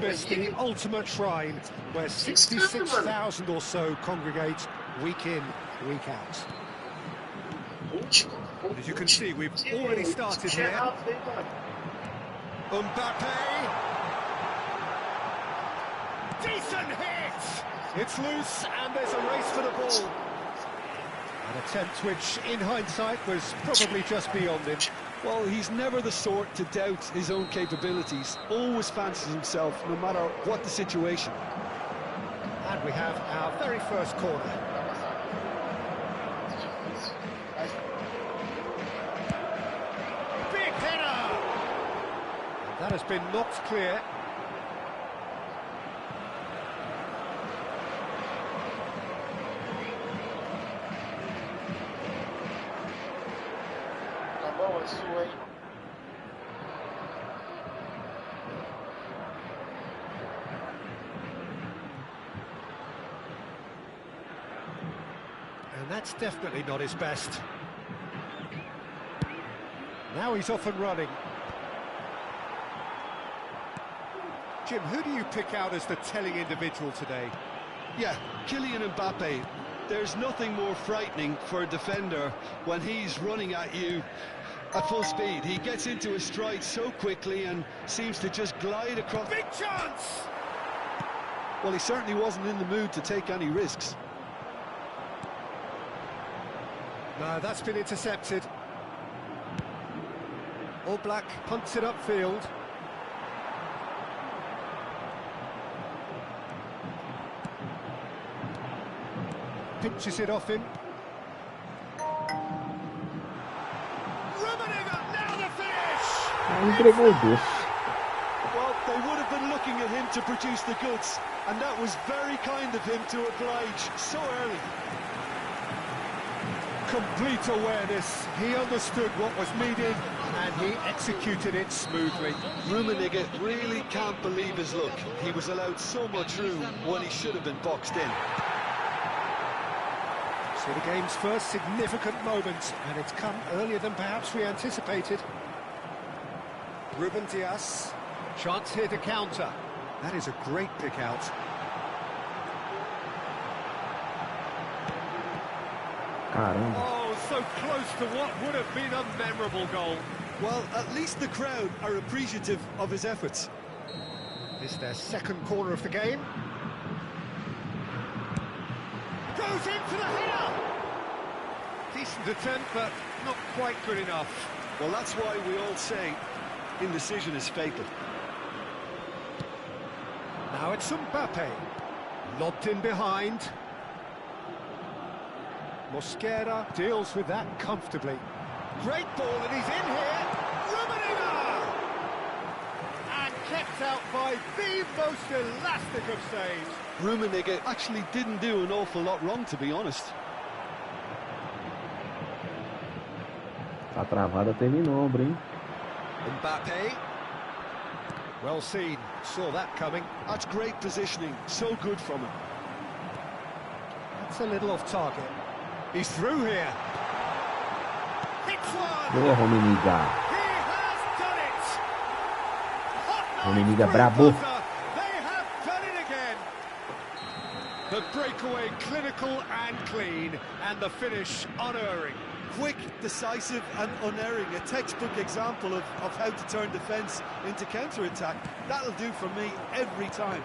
Olympus, the ultimate shrine, where 66,000 or so congregate week in, week out. As you can see, we've already started here. Mbappe. Decent hit! It's loose and there's a race for the ball. An attempt which, in hindsight, was probably just beyond him. Well, he's never the sort to doubt his own capabilities. Always fancies himself, no matter what the situation. And we have our very first corner. Big header! That has been knocked clear. And that's definitely not his best. Now he's off and running. Jim, who do you pick out as the telling individual today? Yeah, Kylian Mbappe. There's nothing more frightening for a defender when he's running at you at full speed. He gets into a stride so quickly and seems to just glide across. Big chance! Well, he certainly wasn't in the mood to take any risks. No, that's been intercepted. All Black punts it upfield. Pinches it off him. Now the finish! Well, they would have been looking at him to produce the goods, and that was very kind of him to oblige so early. Complete awareness. He understood what was needed, and he executed it smoothly. Rummenigge really can't believe his luck. He was allowed so much room when he should have been boxed in. So the game's first significant moment, and it's come earlier than perhaps we anticipated. Ruben Dias, chance here to counter. That is a great pick out. Oh, so close to what would have been a memorable goal. Well, at least the crowd are appreciative of his efforts. This is their second corner of the game. Goes in for the header! Decent attempt, but not quite good enough. Well, that's why we all say indecision is fatal. Now it's Mbappe. Lobbed in behind. Mosquera deals with that comfortably. Great ball, and he's in here. Rummenigge! And kept out by the most elastic of saves. Rummenigge actually didn't do an awful lot wrong, to be honest. A travada terminou, ombro, hein? Mbappe. Well seen. Saw that coming. That's great positioning. So good from him. That's a little off target. He's through here. Hits one. Boa, Rummenigge. He has done it. Rummenigge brabo. They have done it again. The breakaway clinical and clean, and the finish unerring. Quick, decisive and unerring. A textbook example of how to turn defence into counter-attack. That'll do for me every time.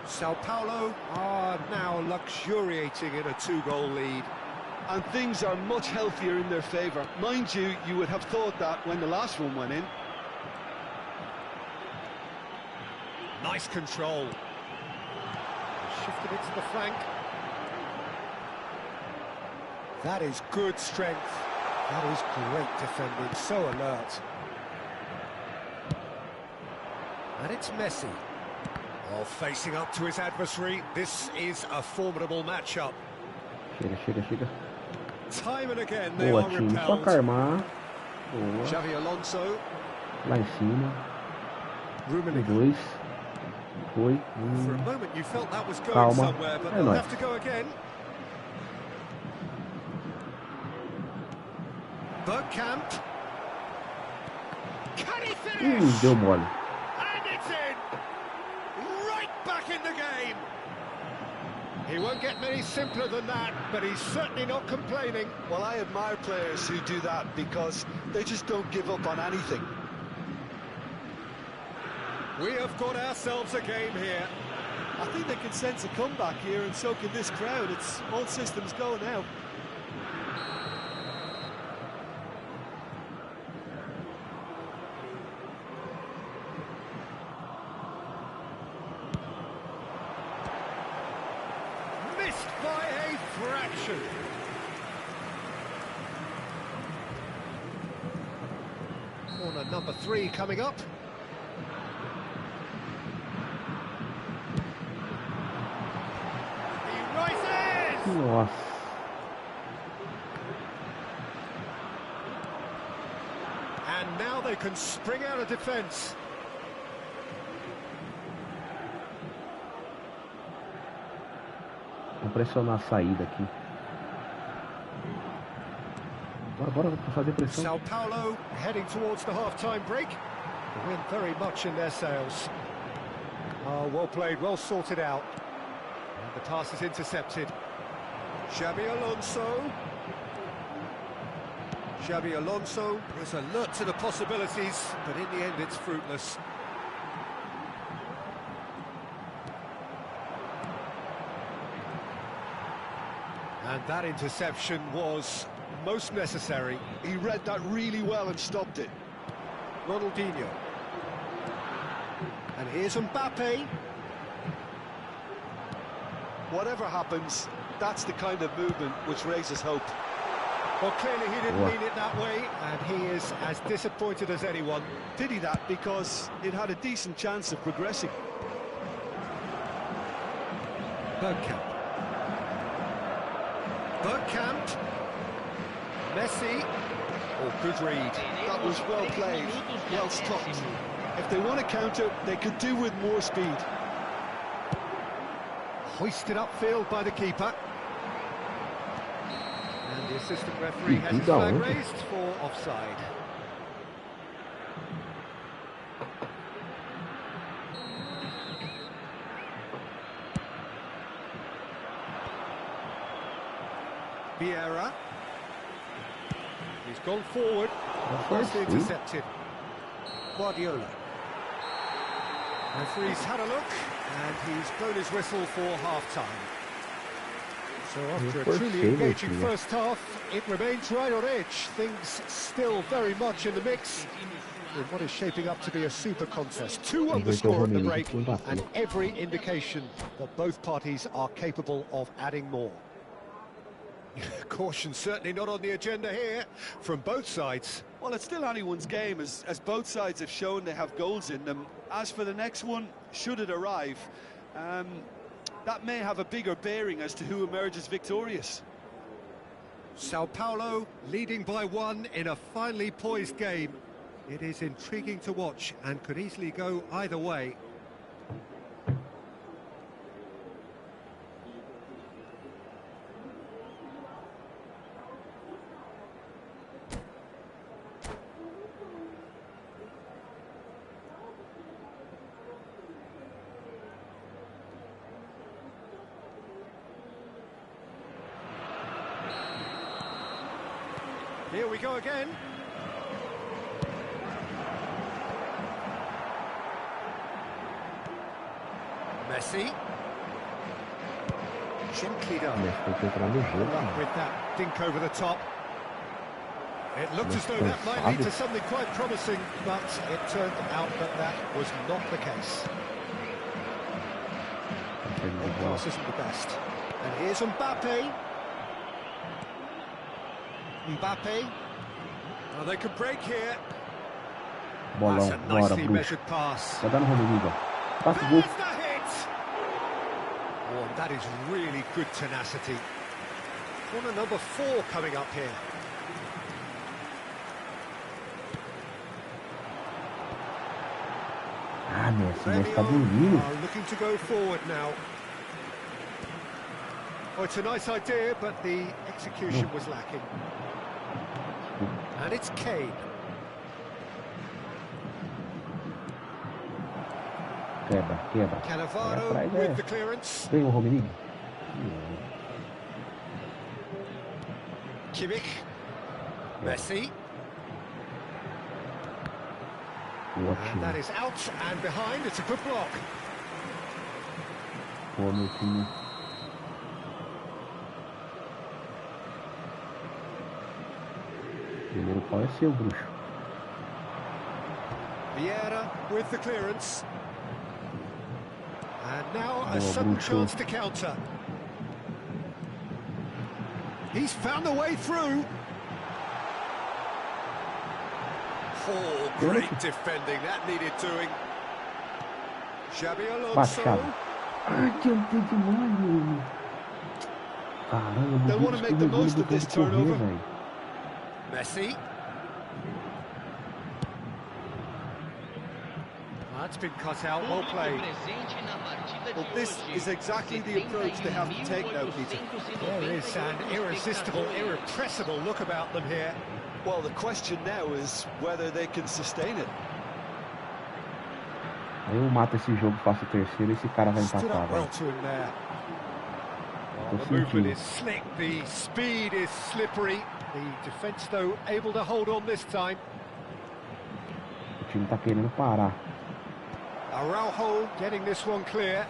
Sao Paulo are now luxuriating in a 2-goal lead. And things are much healthier in their favour. Mind you, you would have thought that when the last one went in. Nice control. Shifted it to the flank. That is good strength. That is great defending, so alert. And it's Messi. Oh, facing up to his adversary. This is a formidable matchup. Chega. Time and again they Boa, are time. Só repelled. carmar. Boa. Xavi Alonso. Lá em cima. Rummenigge. Dois. Foi. For a moment you felt that was going Calma. somewhere, but É they'll nóis. have to go again. Bergkamp. Can he finish? Deu mole. He won't get many simpler than that, but he's certainly not complaining. Well, I admire players who do that because they just don't give up on anything. We have got ourselves a game here. I think they can sense a comeback here, and so can this crowd. It's all systems go now. Missed by a fraction. Corner number 3 coming up. He rises! Nossa. And now they can spring out of defence. Vou pressionar a saída aqui. Bora fazer pressão. Sao Paulo heading towards the half-time break. The wind very much in their sails. Oh, well played, well sorted out. And the pass is intercepted. Xabi Alonso. Xabi Alonso is alert to the possibilities, but in the end it's fruitless. And that interception was most necessary. He read that really well and stopped it. Ronaldinho. And here's Mbappe. Whatever happens, that's the kind of movement which raises hope. Well, clearly he didn't mean it that way, and he is as disappointed as anyone. Did he that because it had a decent chance of progressing? Bergkamp. Bergkamp. Messi. Oh, good read. That was well played, well stopped. If they want to counter, they could do with more speed. Hoisted upfield by the keeper. And the assistant referee has his flag raised for offside. Vieira. He's gone forward. Nicely intercepted. Guardiola. Referee's had a look, and he's blown his whistle for half-time. So after a truly engaging first half, it remains right on edge. Things still very much in the mix in what is shaping up to be a super contest. 2 on the score at the break, and every indication that both parties are capable of adding more. Caution certainly not on the agenda here from both sides. Well, it's still anyone's game, as both sides have shown they have goals in them. As for the next one, should it arrive, that may have a bigger bearing as to who emerges victorious. Sao Paulo leading by 1 in a finely poised game. It is intriguing to watch and could easily go either way. Here we go again. Messi. Gently done. With that dink over the top. It looked as though that might lead to something quite promising, but it turned out that that was not the case. The pass isn't the best. And here's Mbappe. Mbappe. Oh, they can break here. That's a nicely measured pass. Vai dar no Rodrigo. Passa o There's gol. the hit. Oh, and that is really good tenacity. Corner number 4 coming up here. Ah, Messi tá dormindo. Are looking to go forward now. Oh, it's a nice idea, but the execution was lacking. And it's Kane. Quebra. Cannavaro Atrás with the clearance. Vem o Romenigo. Kimmich. Messi. And that is out and behind. It's a good block. Pô, meu time. Primeiro pau é seu, bruxo. Vieira with the clearance. And now a Oh, sudden bruxo. chance to counter. He's found a way through. Oh, great defending. That needed doing. Xabi Alonso. Baixado. Ai, adiantei demais, meu. Caramba, They'll want to make the most of this turnover. Messi. That's been cut out, well played. Well, this is exactly the approach they have to take now, Peter. There is an irresistible, irrepressible look about them here. Well, the question now is whether they can sustain it. Eu mato esse jogo, faço o terceiro e esse cara vai Stood empatar, up well velho. to him there. Tô The movement sentindo. is slick, the speed is slippery. The defence, though, able to hold on this time. O time tá querendo parar. Araujo getting this one clear.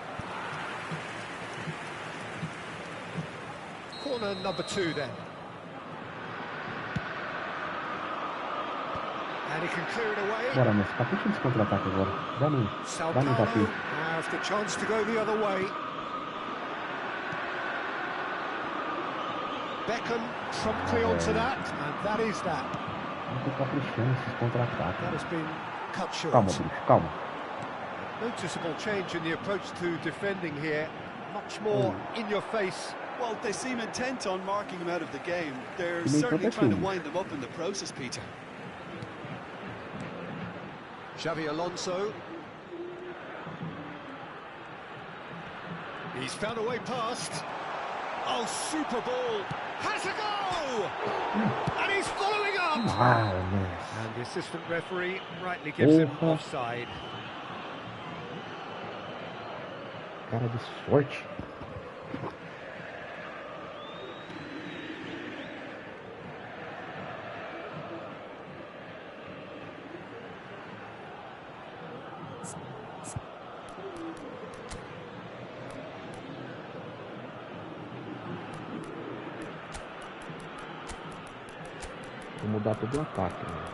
Corner number 2 then. And he can clear it away. Bora, Messi, capricha nesse contra-ataque agora. Dá no Salgado Mbappé. has the chance to go the other way. Beckham promptly onto that, and that is that. Não tô caprichando esses That contra-ataques. has been cut short. Calma, bruxo, calma. Noticeable change in the approach to defending here. Much more in your face. Well, they seem intent on marking him out of the game. They're He may certainly protect trying to him. wind them up in the process, Peter. Xabi Alonso. He's found a way past. Oh, super ball. Has a go! And he's following up! Ah, Messi. And the assistant referee rightly gives him Porra. offside. Cara de sorte. Vou mudar todo o ataque, né?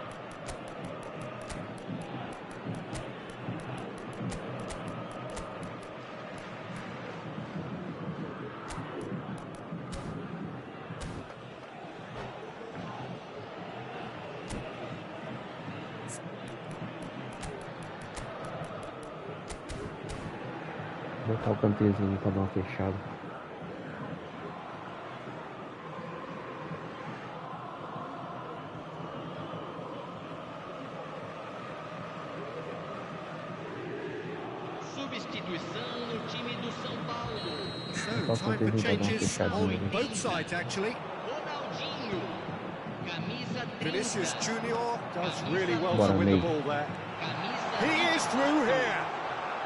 Vou botar o cantezinho pra dar uma fechada. Substituição no time do São Paulo. So, time for changes on both sides, actually. Ronaldinho. Camisa 30. Vinicius Junior does really well Bora, to win the Ney. ball there. Camisa He is through here.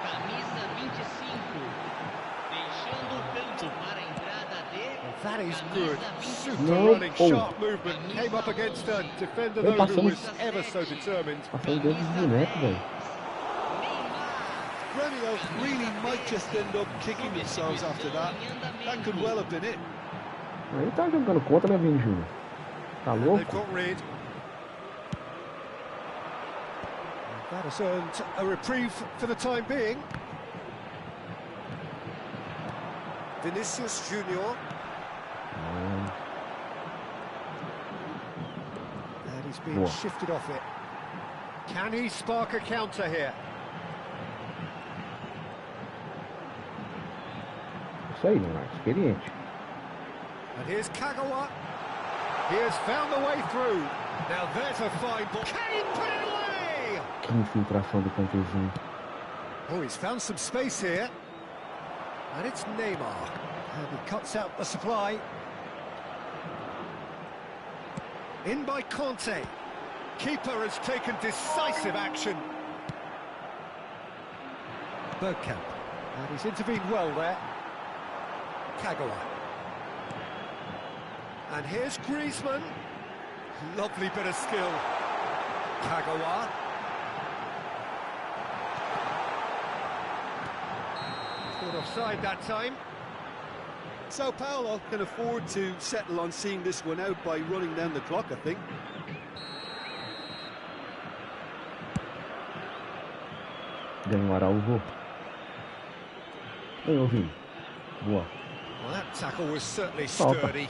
Camisa 25. Deixando o campo para a entrada de That is good. Super No. running, Oh. sharp movement. Came up against a defender, Ele though, who passou no- was ever so determined. Passou o dedo dos bonecos, velho. Gremio really might just end up kicking themselves after that. That could well have been it. Aí tá jogando contra, né, Vini Júnior? Tá They've louco? got rid. That has earned a reprieve for the time being. Vinicius Junior. And he's been Boa. shifted off it. Can he spark a counter here? Isso aí, Leonardo. Experiente. And here's Kagawa. He has found the way through. Now there's a fine ball. Kane put it away! Que infiltração do cantezinho. Oh, he's found some space here. And it's Neymar. And he cuts out the supply. In by Conte. Keeper has taken decisive action. Bergkamp. And he's intervened well there. Kagawa. And here's Griezmann. Lovely bit of skill. Kagawa. Caught offside that time. Sao Paulo can afford to settle on seeing this one out by running down the clock, I think. Ganhou Araújo. Ganhou Vini. Boa. Well, that tackle was certainly sturdy.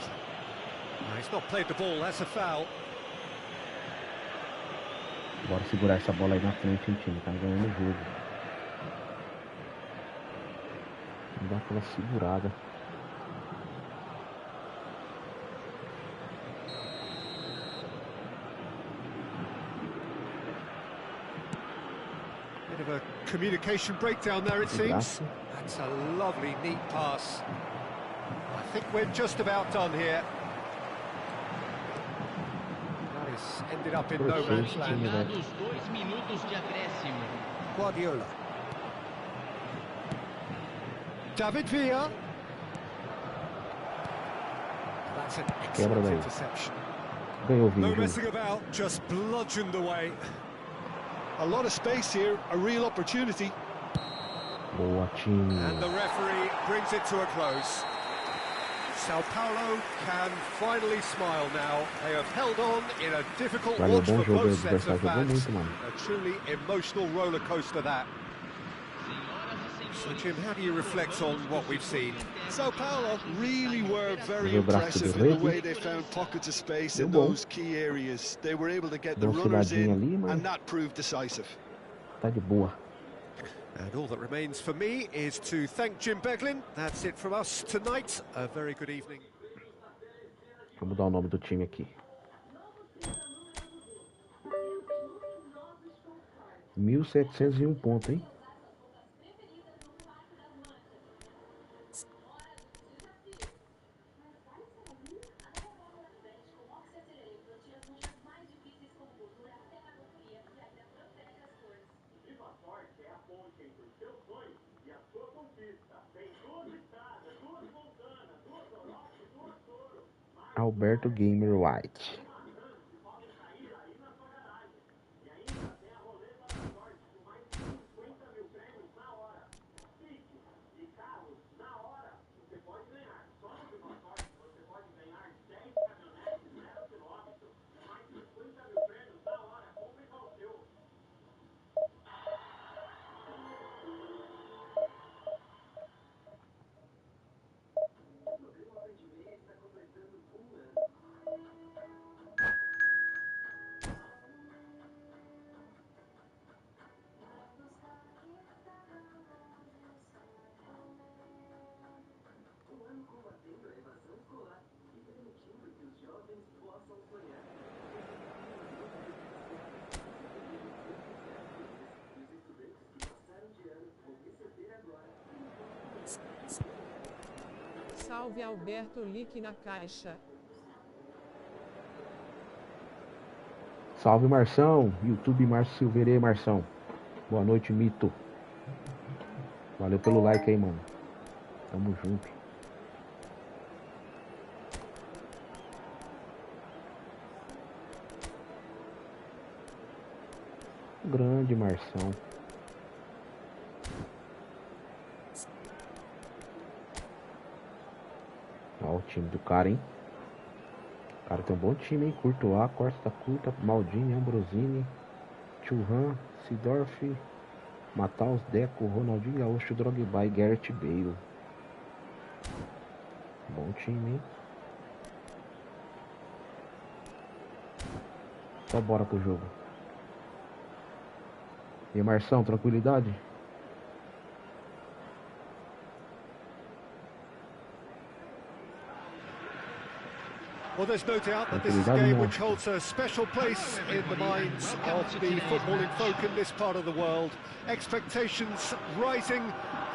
He's not played the ball, that's a foul. Bora segurar essa bola aí na frente, hein, time. Tá ganhando o jogo. Dá aquela segurada. Bit of a communication breakdown there, it seems. That's a lovely, neat pass. I think we're just about done here. That has ended up in no man's land. Dados 2 minutos de acréscimo. Guardiola. David Villa. That's an excellent interception. Ganhou o Vini. No messing about, just bludgeoned away. A lot of space here, a real opportunity. Boa, time. And the referee brings it to a close. Sao Paulo can finally smile now. They have held on in a difficult watch for both sets of fans. A truly emotional roller coaster that. So Jim, how do you reflect on what we've seen? Sao Paulo really were very impressive in the way they found pockets of space in those key areas. They were able to get the runners in, and that proved decisive. Tá de boa. And all that remains for me is to thank Jim Beglin. That's it from us tonight. A very good evening. Vamos mudar o nome do time aqui. 1.701 pontos, hein? Alberto Gamer White. Salve Alberto, link na caixa. Salve Marção, YouTube Márcio Silveira e Marção. Boa noite, Mito. Valeu pelo like aí, mano. Tamo junto. Grande Marção. Ó o time do cara, hein? O cara tem um bom time, hein? Courtois, Costa Curta, Maldini, Ambrosini, Churran, Sidorf, Mataus, Deco, Ronaldinho Gaúcho, Drogba e Gareth Bale. Bom time, hein? Só bora pro jogo. E aí, Marção, tranquilidade? Well, there's no doubt that this is a game which holds a special place in the minds of the footballing folk in this part of the world. Expectations rising,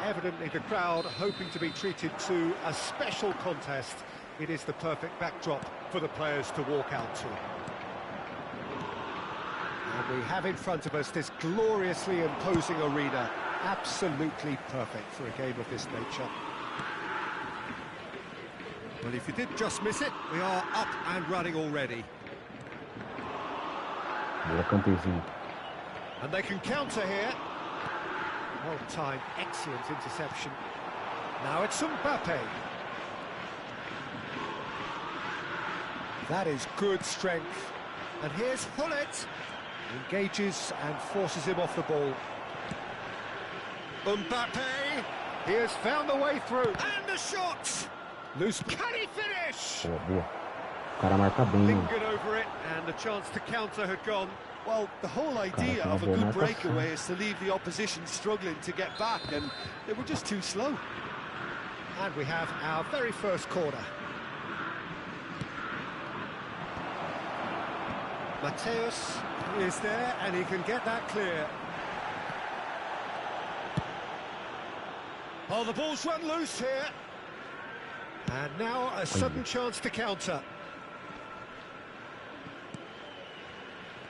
evidently the crowd hoping to be treated to a special contest. It is the perfect backdrop for the players to walk out to. And we have in front of us this gloriously imposing arena, absolutely perfect for a game of this nature. Well, if you did just miss it, we are up and running already. Boa, Kantezinho. And they can counter here. Well timed, excellent interception. Now it's Mbappe. That is good strength. And here's Hullet. Engages and forces him off the ball. Mbappe. He has found the way through. And the shot. Loose. Can he finish? Boa, boa. O cara marca bem, mano. Lingered over it, and the chance to counter had gone. Well, the whole idea of a good breakaway is to leave the opposition struggling to get back, and they were just too slow. And we have our very first corner. Mateus is there, and he can get that clear. Oh, the ball's run loose here. And now a sudden chance to counter.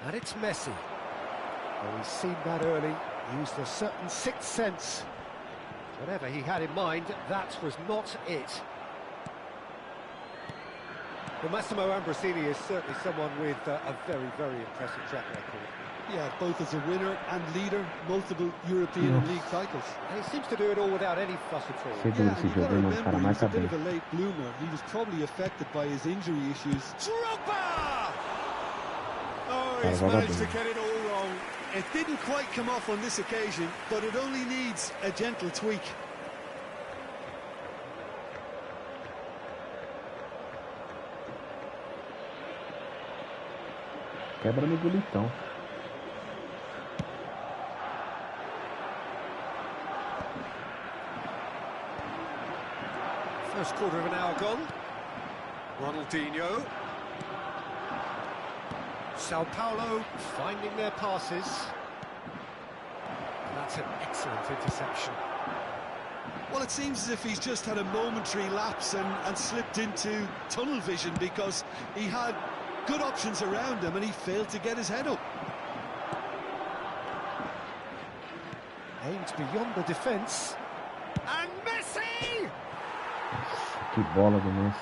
And it's Messi. Well, he's seen that early, used a certain sixth sense. Whatever he had in mind, that was not it. Well, Massimo Ambrosini is certainly someone with a very, very impressive track record. Yeah, both as a winner and leader, multiple European and league titles. And he seems to do it all without any fuss at all. Sei duro esse jogo, hein, mano. O cara He was marca a bit bem. of a late bloomer. He was probably affected by his injury issues. Drogba! Oh, Cara, he's joga managed to bem. get it all wrong. It didn't quite come off on this occasion, but it only needs a gentle tweak. Quebra no bonitão. First quarter of an hour gone. Ronaldinho. Sao Paulo finding their passes. That's an excellent interception. Well, it seems as if he's just had a momentary lapse and slipped into tunnel vision, because he had good options around him and he failed to get his head up. Aimed beyond the defence. And Messi! Que bola do Messi.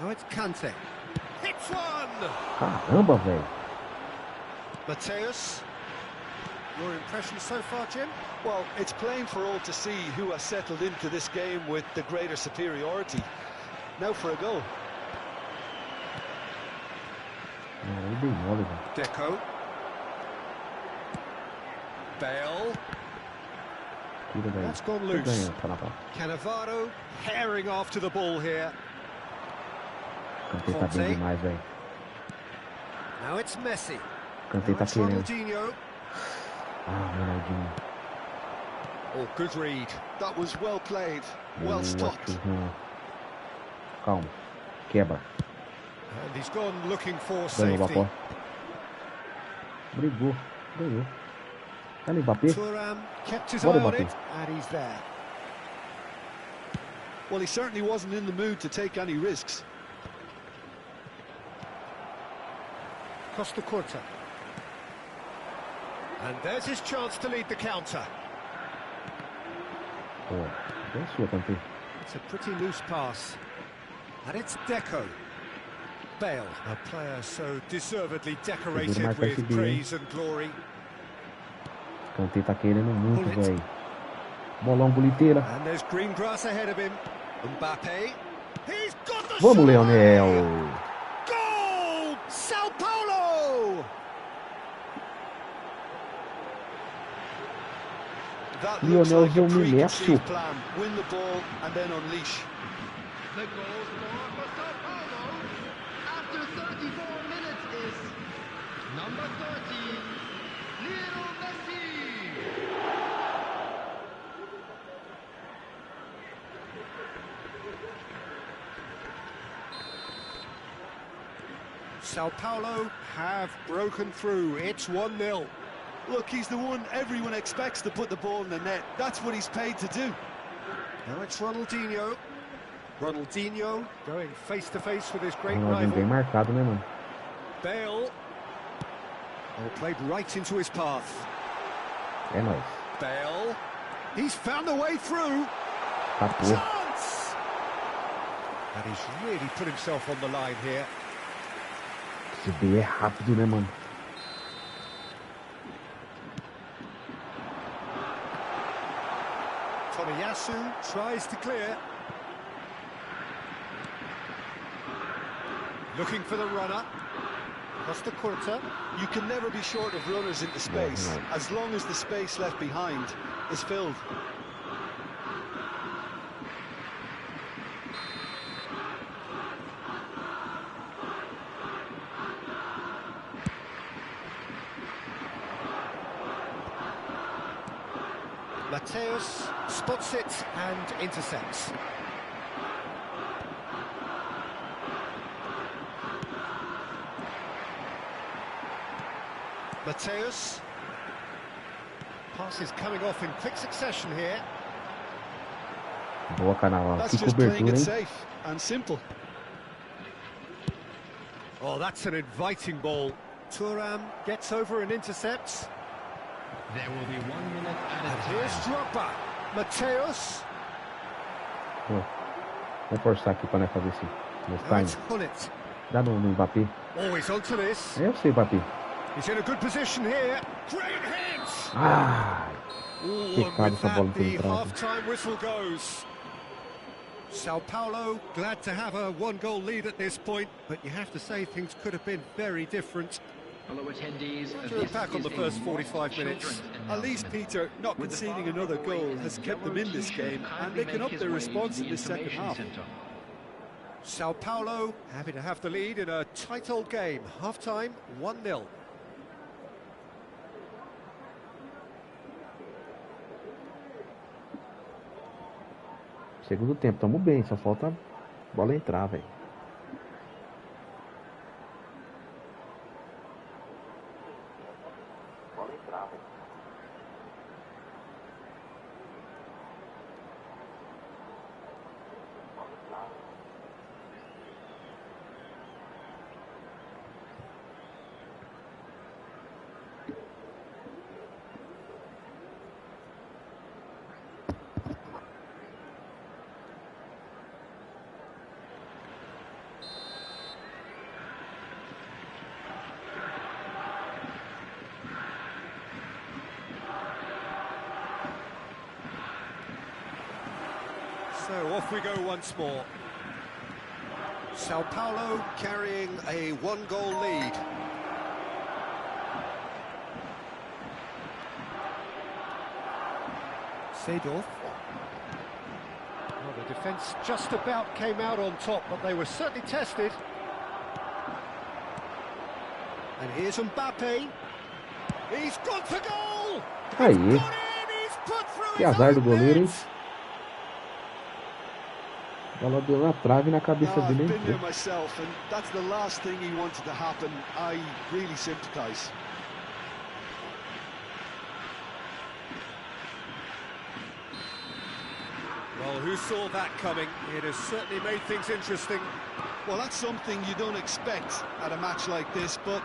Now it's Kante. Hits one! Caramba, velho. Mateus. Your impression so far, Jim? Well, it's plain for all to see who has settled into this game with the greater superiority. Now for a goal. Aí dei mole, velho. Deco. Bale. Tira daí. That's gone Tô loose. ganhando, tá na pau. Cannavaro herring after the ball here. Kanté tá bem demais, velho. Now it's Messi. Kanté Now tá it's querendo. Ronaldinho. Ah, Ronaldinho. Oh, good read. That was well played, well Boa, stopped. Churrão. Calma. Quebra. And he's gone looking for Ganhou o safety. Bacó. Brigou. Ganhou. Tá no Mbappé? Thuram kept his Bora, eye on Mbappé. it, and he's there. Well, he certainly wasn't in the mood to take any risks. Costa Curta. And there's his chance to lead the counter. Pô, bem sua, Kanté. It's a pretty loose pass. And it's Deco. Bale, a player so deservedly decorated marcar esse with gol, hein? praise and glory. Kanté tá querendo muito, Bullet. velho. Bolão, boliteira. And there's green grass ahead of him. Mbappe. He's got the Vamos, shot! Leonel. Goal! Sao Paulo! That Lionel looks like a Messi. preconceived plan. Win the ball and then unleash. The goal scorer for Sao Paulo after 34 minutes is number 30, Lionel Messi. Sao Paulo have broken through. It's 1-0. Look, he's the one everyone expects to put the ball in the net. That's what he's paid to do. Now it's Ronaldinho. Ronaldinho going face-to-face with his great Ronaldinho bem rival. marcado, né, mano? Bale. Oh, played right into his path. É nóis. Bale. He's found a way through. Tapou. Chance! And he's really put himself on the line here. Esse B é rápido, né, mano? Tomiyasu tries to clear. Looking for the runner. Costa Curta. You can never be short of runners into space, no. as long as the space left behind is filled. Mateus spots it and intercepts. Mateus. Passes coming off in quick succession here. Boa, Canaval. That's Que just playing cobertura, it hein? safe and simple. Oh, that's an inviting ball. Thuram gets over and intercepts. There will be 1 minute And added here's time. Drogba. Mateus. Pô, vamos forçar aqui pra nós fazer esse Now time. it's Hullet. Dá no Mbappé. Oh, he's onto this. Eu sei, Mbappé. He's in a good position here. Great hit! Ah, Ooh, and pecado with essa bola that, ter the entrado. half-time whistle goes. Sao Paulo glad to have a one-goal lead at this point, but you have to say things could have been very different. Fellow attendees, To attack on the first 45 minutes. At least, Peter, not conceding another goal has kept them in this game, and they can up their response in this second half. Sao Paulo happy to have the lead in a tight old game. Half-time, 1-0. segundo tempo, tamo bem, só falta a bola entrar, velho. So off we go once more. Sao Paulo carrying a one-goal lead. Seedorf. Well, the defence just about came out on top, but they were certainly tested. And here's Mbappe. He's gone for goal! Aí, Got in, he's put through que his azar do own goleiro, hein? net. Bola deu na trave e na cabeça I've dele been there entrou. myself, and that's the last thing he wanted to happen. I really sympathise. Well, who saw that coming? It has certainly made things interesting. Well, that's something you don't expect at a match like this, but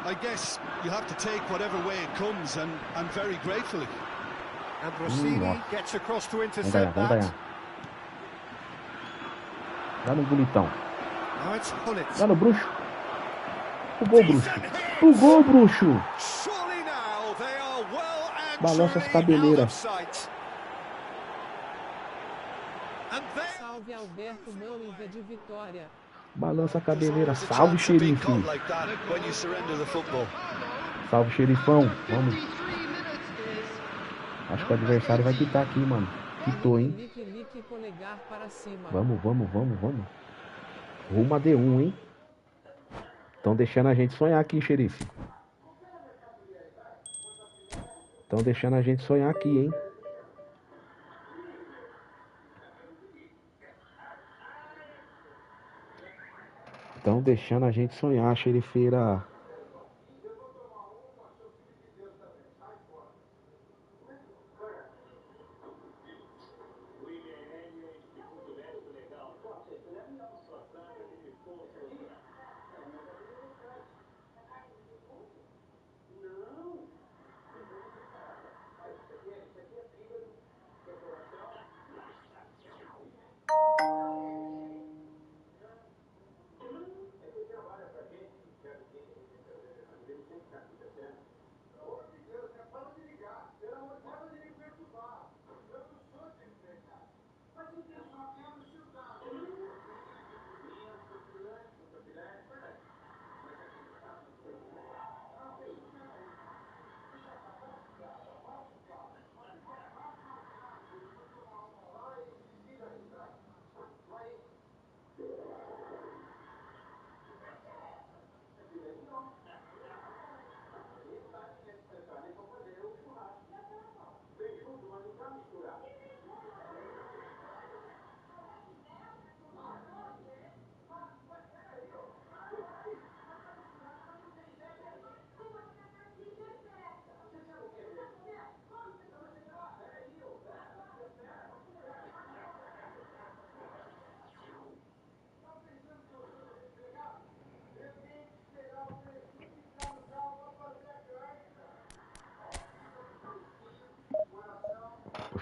I guess you have to take whatever way it comes, and very gratefully. And Rossini nossa. gets across to Vamos ganhar, intercept vamos that. ganhar. Dá no bonitão. Now it's Hullet. Dá no bruxo. O gol, bruxo. O gol, bruxo. Surely now they are well and Balança as truly out cabeleiras. of sight. And they Salve Alberto Mãoinha de Vitória. Balança a cabeleira. There's a Salve, chance of being xerife. caught like that when you surrender the football. Salve, xerifão. Vamos. 53 minutes is Acho que o adversário vai quitar aqui, mano. Quitou, hein? Lique, polegar para cima. Vamos, vamos, vamos, vamos. Rumo a D1, hein? Estão deixando a gente sonhar aqui, xerife. Estão deixando a gente sonhar aqui, hein? Estão deixando a gente sonhar, xerifeira.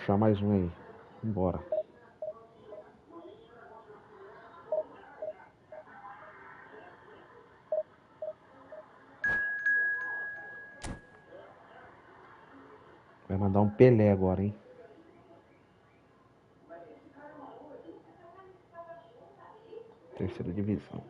Puxar mais um aí. Embora. Vai mandar um Pelé agora, hein? Terceira divisão.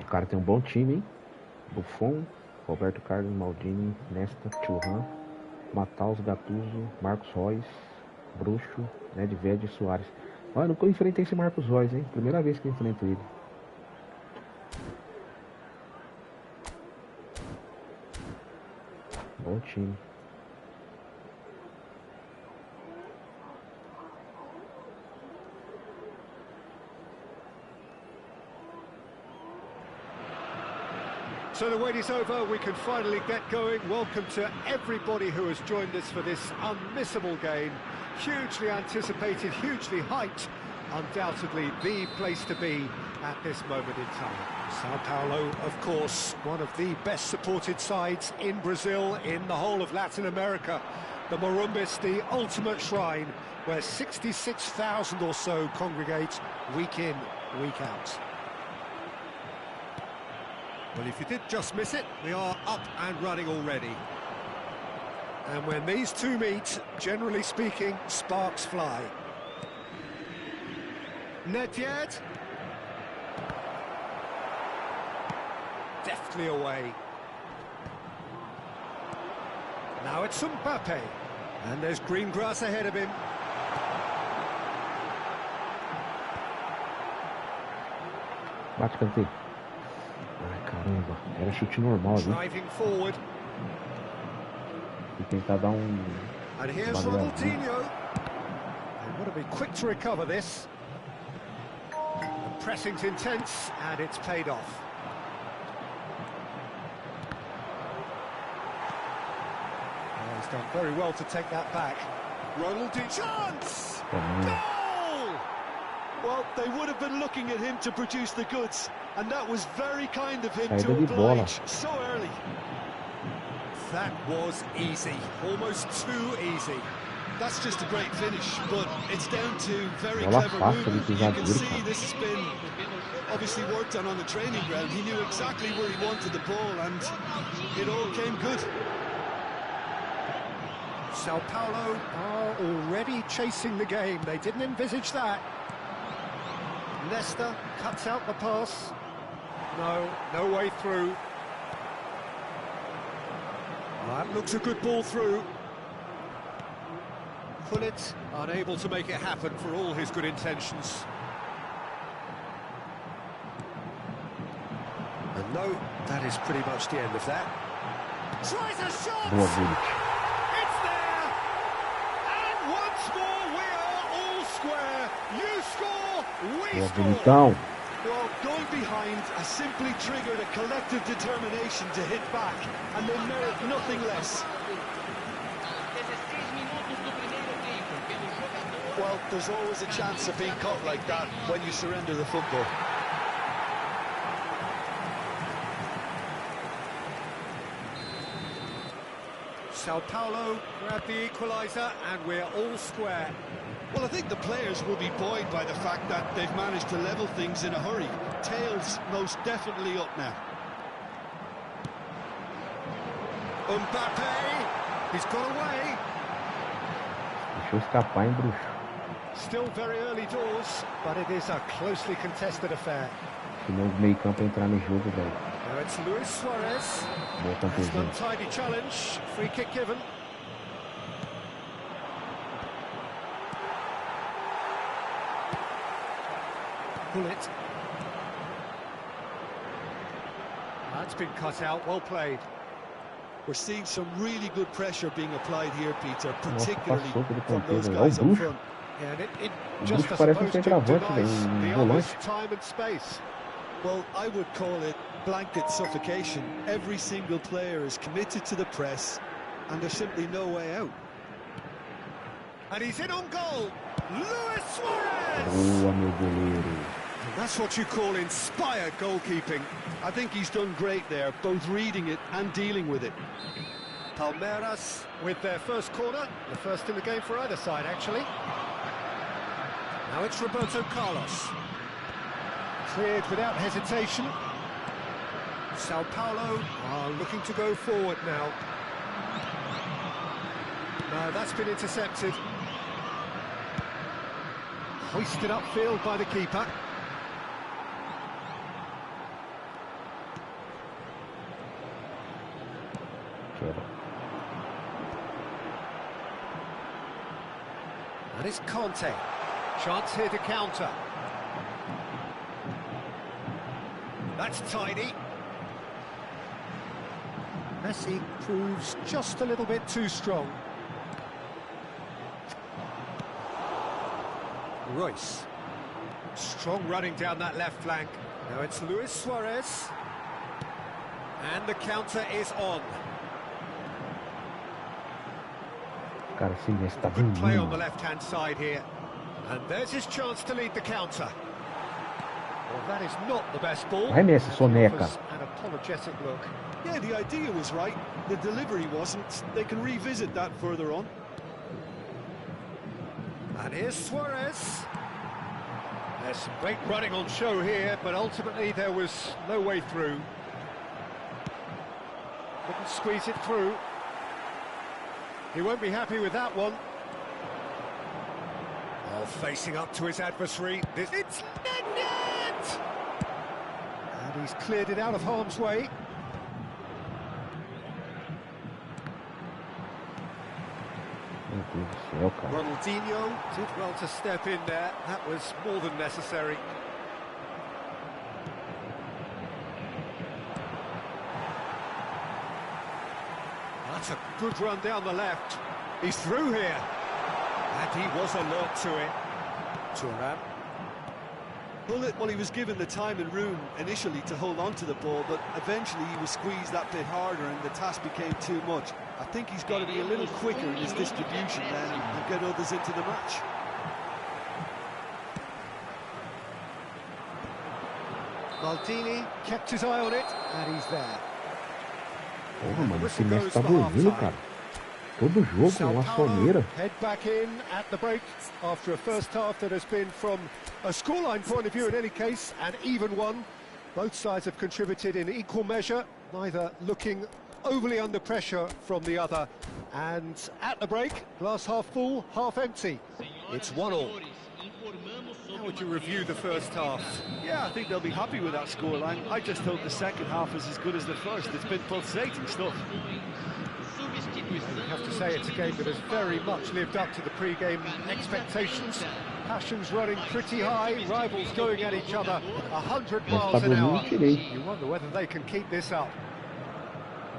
O cara tem um bom time, hein? Buffon, Roberto Carlos, Maldini, Nesta, Thuram, Mataus, Gattuso, Marcos Reus, Bruxo, Nedved e Soares. Olha, eu nunca enfrentei esse Marcos Reus, hein? Primeira vez que eu enfrento ele. Bom time. So the wait is over, we can finally get going. Welcome to everybody who has joined us for this unmissable game. Hugely anticipated, hugely hyped. Undoubtedly the place to be at this moment in time. Sao Paulo, of course, one of the best supported sides in Brazil, in the whole of Latin America. The Morumbis, the ultimate shrine, where 66,000 or so congregate week in, week out. Well, if you did just miss it, we are up and running already. And when these two meet, generally speaking, sparks fly. Nedved. Deftly away. Now it's Mbappe. And there's green grass ahead of him. Bate, cantei. Ai, caramba. Era chute normal, viu? Driving forward. E tentar dar um... And here's Ronaldinho. They want to be quick to recover this. The pressing's intense, and it's paid off. Oh, he's done very well to take that back. Ronaldinho, chance! Goal! Well, they would have been looking at him to produce the goods, and that was very kind of him Saída to de bola. oblige so early. That was easy, almost too easy. That's just a great finish, but it's down to very Bola clever fácil de movement. You pisar can duro, see cara. this has been obviously worked on the training ground. He knew exactly where he wanted the ball, and it all came good. Sao Paulo are already chasing the game. They didn't envisage that. Nesta cuts out the pass. No way through. That looks a good ball through. Pullet unable to make it happen for all his good intentions. And no, that is pretty much the end of that. Tries a shot! Boa, Gullit. It's there! And once more we are all square. You score, we Boa, score. bonitão. Well, going behind has simply triggered a collective determination to hit back, and they merit nothing less. 16 minutos do primeiro tempo, pelo jogador. Well, there's always a chance of being caught like that when you surrender the football. Sao Paulo grab the equaliser and we're all square. Well, I think the players will be buoyed by the fact that they've managed to level things in a hurry. Tails most definitely up now. Mbappe, he's got away. Deixou escapar, hein, bruxo? Still very early doors, but it is a closely contested affair. Se não o meio campo entrar no jogo, velho. Now it's Luis Suarez. Boa, It's an campeãozinho. untidy challenge. Free kick given. Pullet. That's been cut out. Well played. We're seeing some really good pressure being applied here, Peter, Nossa, particularly passou pelo from ponteiro. those É o guys up bruxo. front. Yeah, and it O just, bruxo I parece um suppose, centroavante, denies um the volante. others time and space. Well, I would call it blanket suffocation. Every single player is committed to the press, and there's simply no way out. And he's in on goal. Luis Suarez! Boa, meu goleiro. And that's what you call inspired goalkeeping. I think he's done great there, both reading it and dealing with it. Palmeiras with their first corner, the first in the game for either side, actually. Now it's Roberto Carlos. Cleared without hesitation. Sao Paulo are looking to go forward now. No, that's been intercepted. Hoisted upfield by the keeper. Queda. And it's Conte. Chance here to counter. That's tidy. Messi proves just a little bit too strong. Royce. Strong running down that left flank. Now it's Luis Suarez. And the counter is on. Cara, esse Messi tá Good play on the bonito. left-hand side here. And there's his chance to lead the counter. Well, that is not the best ball. Vai, Messi, And he soneca. offers an apologetic look. Yeah, the idea was right, the delivery wasn't. They can revisit that further on. And here's Suarez. There's some great running on show here, but ultimately there was no way through. Couldn't squeeze it through. He won't be happy with that one. Oh, facing up to his adversary. It's net! And he's cleared it out of harm's way. Meu Deus do céu, cara. Ronaldinho did well to step in there. That was more than necessary. That's a good run down the left. He's through here. And he was alert to it. Thuram. Well, he was given the time and room initially to hold on to the ball, but eventually he was squeezed that bit harder and the task became too much. I think he's got to be a little quicker in his distribution then and get others into the match. Maldini kept his eye on it, and he's there. Porra, mano, esse Whistle Messi goes tá for dormindo, half-time. cara. Todo jogo, Sao uma Paulo soneira. head back in at the break after a first half that has been, from a scoreline point of view in any case, an even one. Both sides have contributed in equal measure, neither looking overly under pressure from the other. And at the break, glass half full, half empty. It's 1-1. How would you review the first half? Yeah, I think they'll be happy with that scoreline. I just hope the second half is as good as the first. It's been pulsating stuff. You have to say it's a game that has very much lived up to the pre-game expectations. Passions running pretty high, rivals going at each other 100 miles an hour. You wonder whether they can keep this up.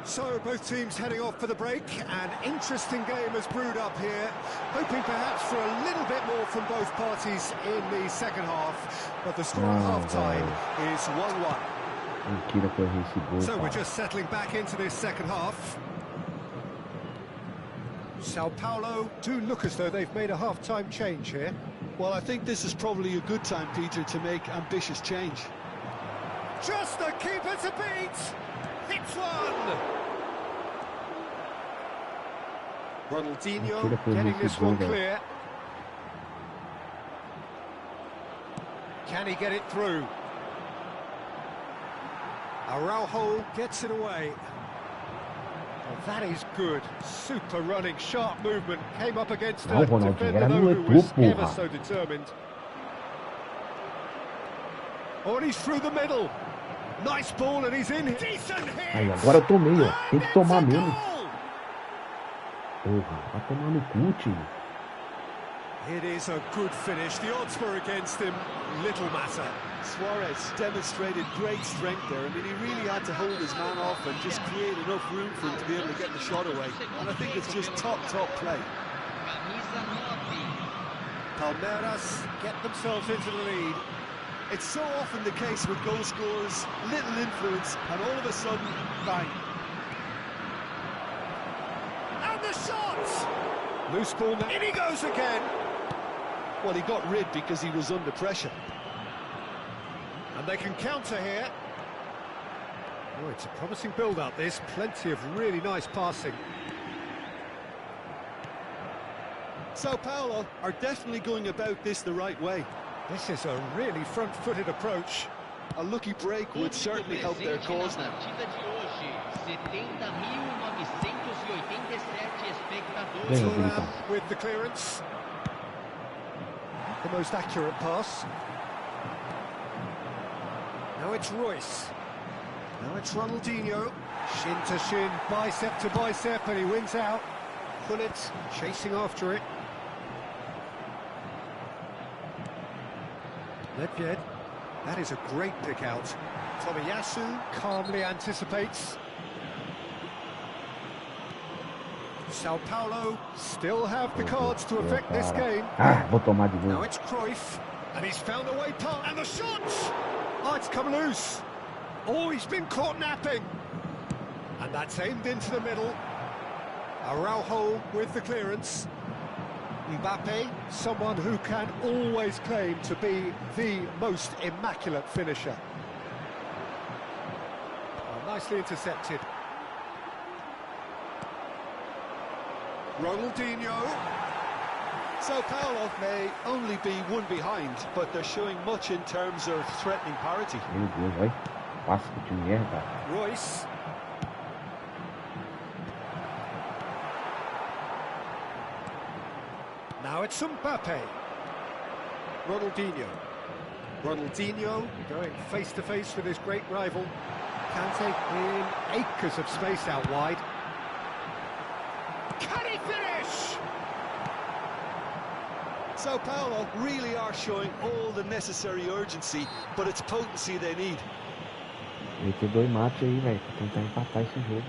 So both teams heading off for the break. An interesting game has brewed up here, hoping perhaps for a little bit more from both parties in the second half. But the score at half-time is 1-1. Mentira que eu errei esse gol, So we're cara. just settling back into this second half. Sao Paulo do look as though they've made a half-time change here. Well, I think this is probably a good time, Peter, to make ambitious change. Just the keeper to beat! Hits one! Ronaldinho getting this one clear. Can he get it through? Araujo gets it away. Well, that is good. Super running, sharp movement. Came up against a Não, Ronaldinho, defender era though, no who was Etu, ever porra. so determined. Oh, and he's through the middle. Nice ball, and he's in. Decent hit. Aí, agora eu tomei, ó. Tem que And tomar it's a mesmo. goal. Porra, vai tomar no cu, time. It is a good finish. The odds were against him. Little matter. Suarez demonstrated great strength there. I mean, he really had to hold his man off and just create enough room for him to be able to get the shot away. And I think it's just top play. Camisa 9. Palmeiras get themselves into the lead. It's so often the case with goal scorers, little influence, and all of a sudden, bang. And the shot! Loose ball now. In he goes again. Well, he got rid because he was under pressure. And they can counter here. Oh, it's a promising build-up, this. Plenty of really nice passing. Sao Paulo are definitely going about this the right way. This is a really front-footed approach. A lucky break would certainly help their cause now. Partida de hoje, 70.987 espectadores. Bem, Thuram Militão. with the clearance. The most accurate pass. Now it's Royce. Now it's Ronaldinho. Shin to shin, bicep to bicep, and he wins out. Gullit chasing after it. Nedved. That is a great pick out. Tomiyasu calmly anticipates. Sao Paulo still have the cards to affect this game. Ah, vou tomar de Now novo. it's Cruyff, and he's found a way past, and the shot! Oh, it's come loose. Oh, he's been caught napping. And that's aimed into the middle. Araujo with the clearance. Mbappe, someone who can always claim to be the most immaculate finisher. Oh, nicely intercepted. Ronaldinho. Sao Paulo may only be one behind, but they're showing much in terms of threatening parity. Meu Deus, olha. Passa que o time erra, cara. Royce. Now it's Mbappe. Ronaldinho. Ronaldinho going face to face with his great rival. Kante in acres of space out wide. Can he finish? Sao Paulo really are showing all the necessary urgency, but it's potency they need. Meter dois mates aí, velho, pra tentar empatar esse jogo.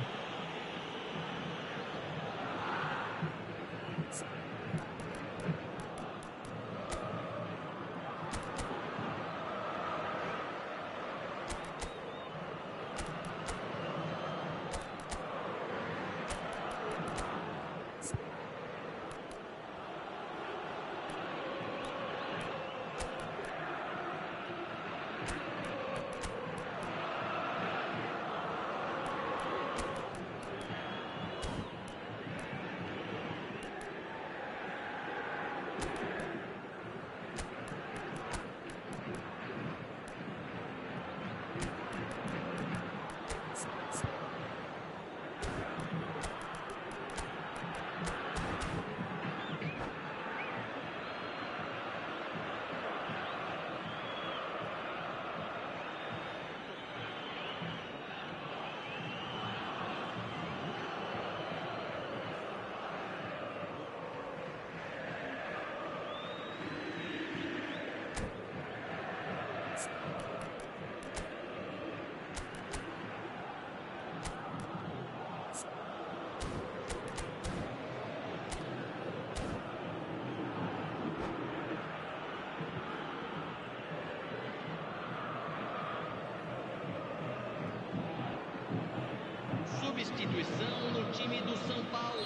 Substituição no time do São Paulo.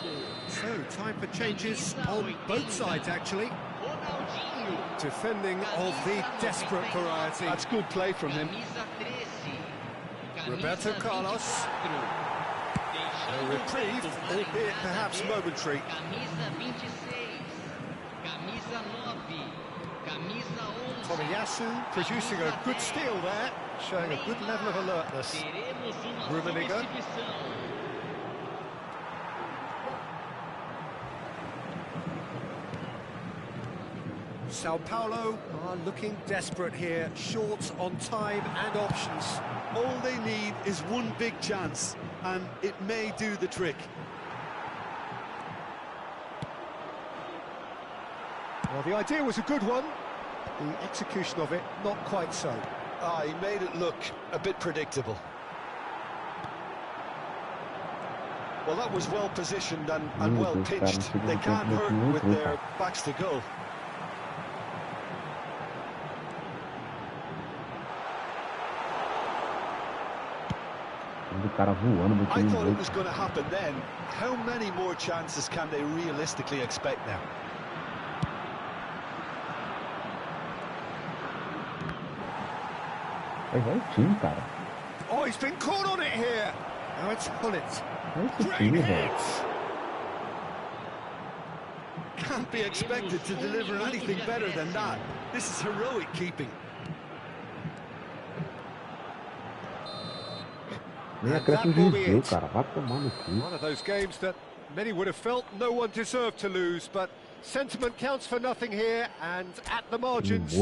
So, time for changes on both sides, actually. Ronaldinho. Defending of the desperate variety. That's good play from him. Camisa 13. Camisa Roberto Carlos. 24. A reprieve, albeit perhaps momentary. Camisa 26. Camisa 9. Camisa 11. Tomiyasu producing a good steal there, showing a good level of alertness. Teremos uma Rummenigge. substituição. Sao Paulo are looking desperate here, short on time and options. All they need is one big chance, and it may do the trick. Well, the idea was a good one, The execution of it, not quite so. Ah, he made it look a bit predictable. Well, that was well positioned and well pitched. They can't hurt with their backs to goal. I thought it was going to happen then. How many more chances can they realistically expect now? Oh, he's been caught on it here. Now it's Hullet. Great hit. Can't be expected to deliver anything better than that. This is heroic keeping. That will be it. One of those games that many would have felt no one deserved to lose, but sentiment counts for nothing here, and at the margins...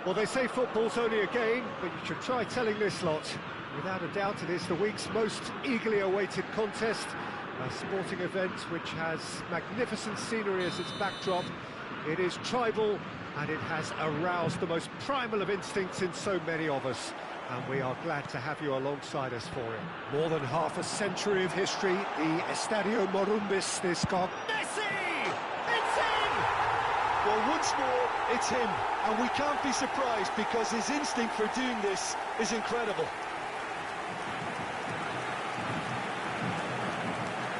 Well, they say football's only a game, but you should try telling this lot. Without a doubt, it is the week's most eagerly awaited contest, a sporting event which has magnificent scenery as its backdrop. It is tribal, and it has aroused the most primal of instincts in so many of us, and we are glad to have you alongside us for it. More than half a century of history, the Estadio Morumbis this got Messi! It's in! Well, once more, it's him, and we can't be surprised because his instinct for doing this is incredible.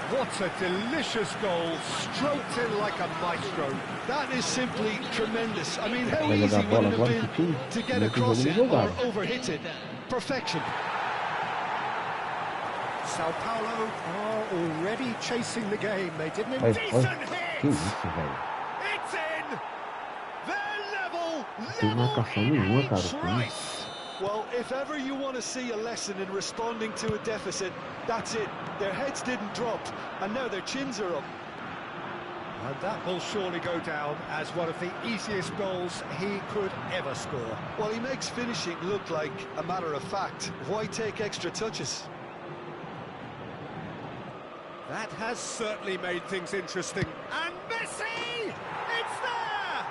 What a delicious goal, stroked in like a maestro. That is simply tremendous. I mean, how easy would it have been to get across it or overhit it? Perfection. Sao Paulo are already chasing the game. They did an indecent hit. It's in. They're level twice. Well, if ever you want to see a lesson in responding to a deficit, that's it. Their heads didn't drop, and now their chins are up. And that will surely go down as one of the easiest goals he could ever score. Well, he makes finishing look like a matter of fact. Why take extra touches? That has certainly made things interesting. And Messi! It's there!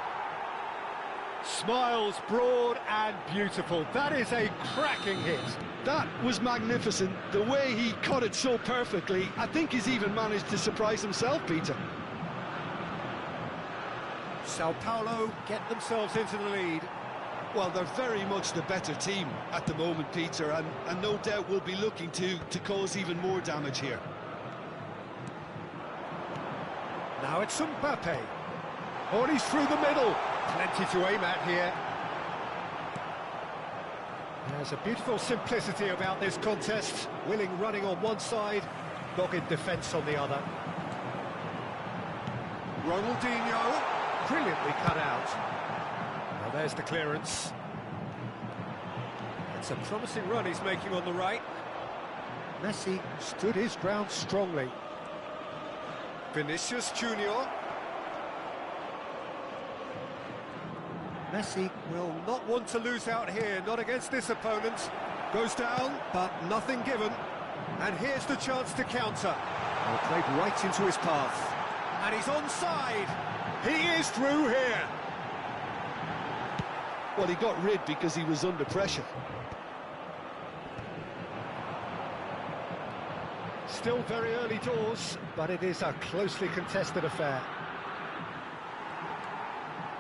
Smiles broad and beautiful. That is a cracking hit. That was magnificent. The way he cut it so perfectly, I think he's even managed to surprise himself, Peter. Sao Paulo get themselves into the lead. Well, they're very much the better team at the moment, Peter, and no doubt will be looking to cause even more damage here. Now it's Mbappe. Oh, and he's through the middle. Plenty to aim at here. There's a beautiful simplicity about this contest. Willing running on one side, dogged defence on the other. Ronaldinho, brilliantly cut out. Now there's the clearance. It's a promising run he's making on the right. Messi stood his ground strongly. Vinicius Junior. Messi will not want to lose out here, not against this opponent. Goes down, but nothing given. And here's the chance to counter. Well, played right into his path. And he's onside. He is through here. Well, he got rid because he was under pressure. Still very early doors, but it is a closely contested affair.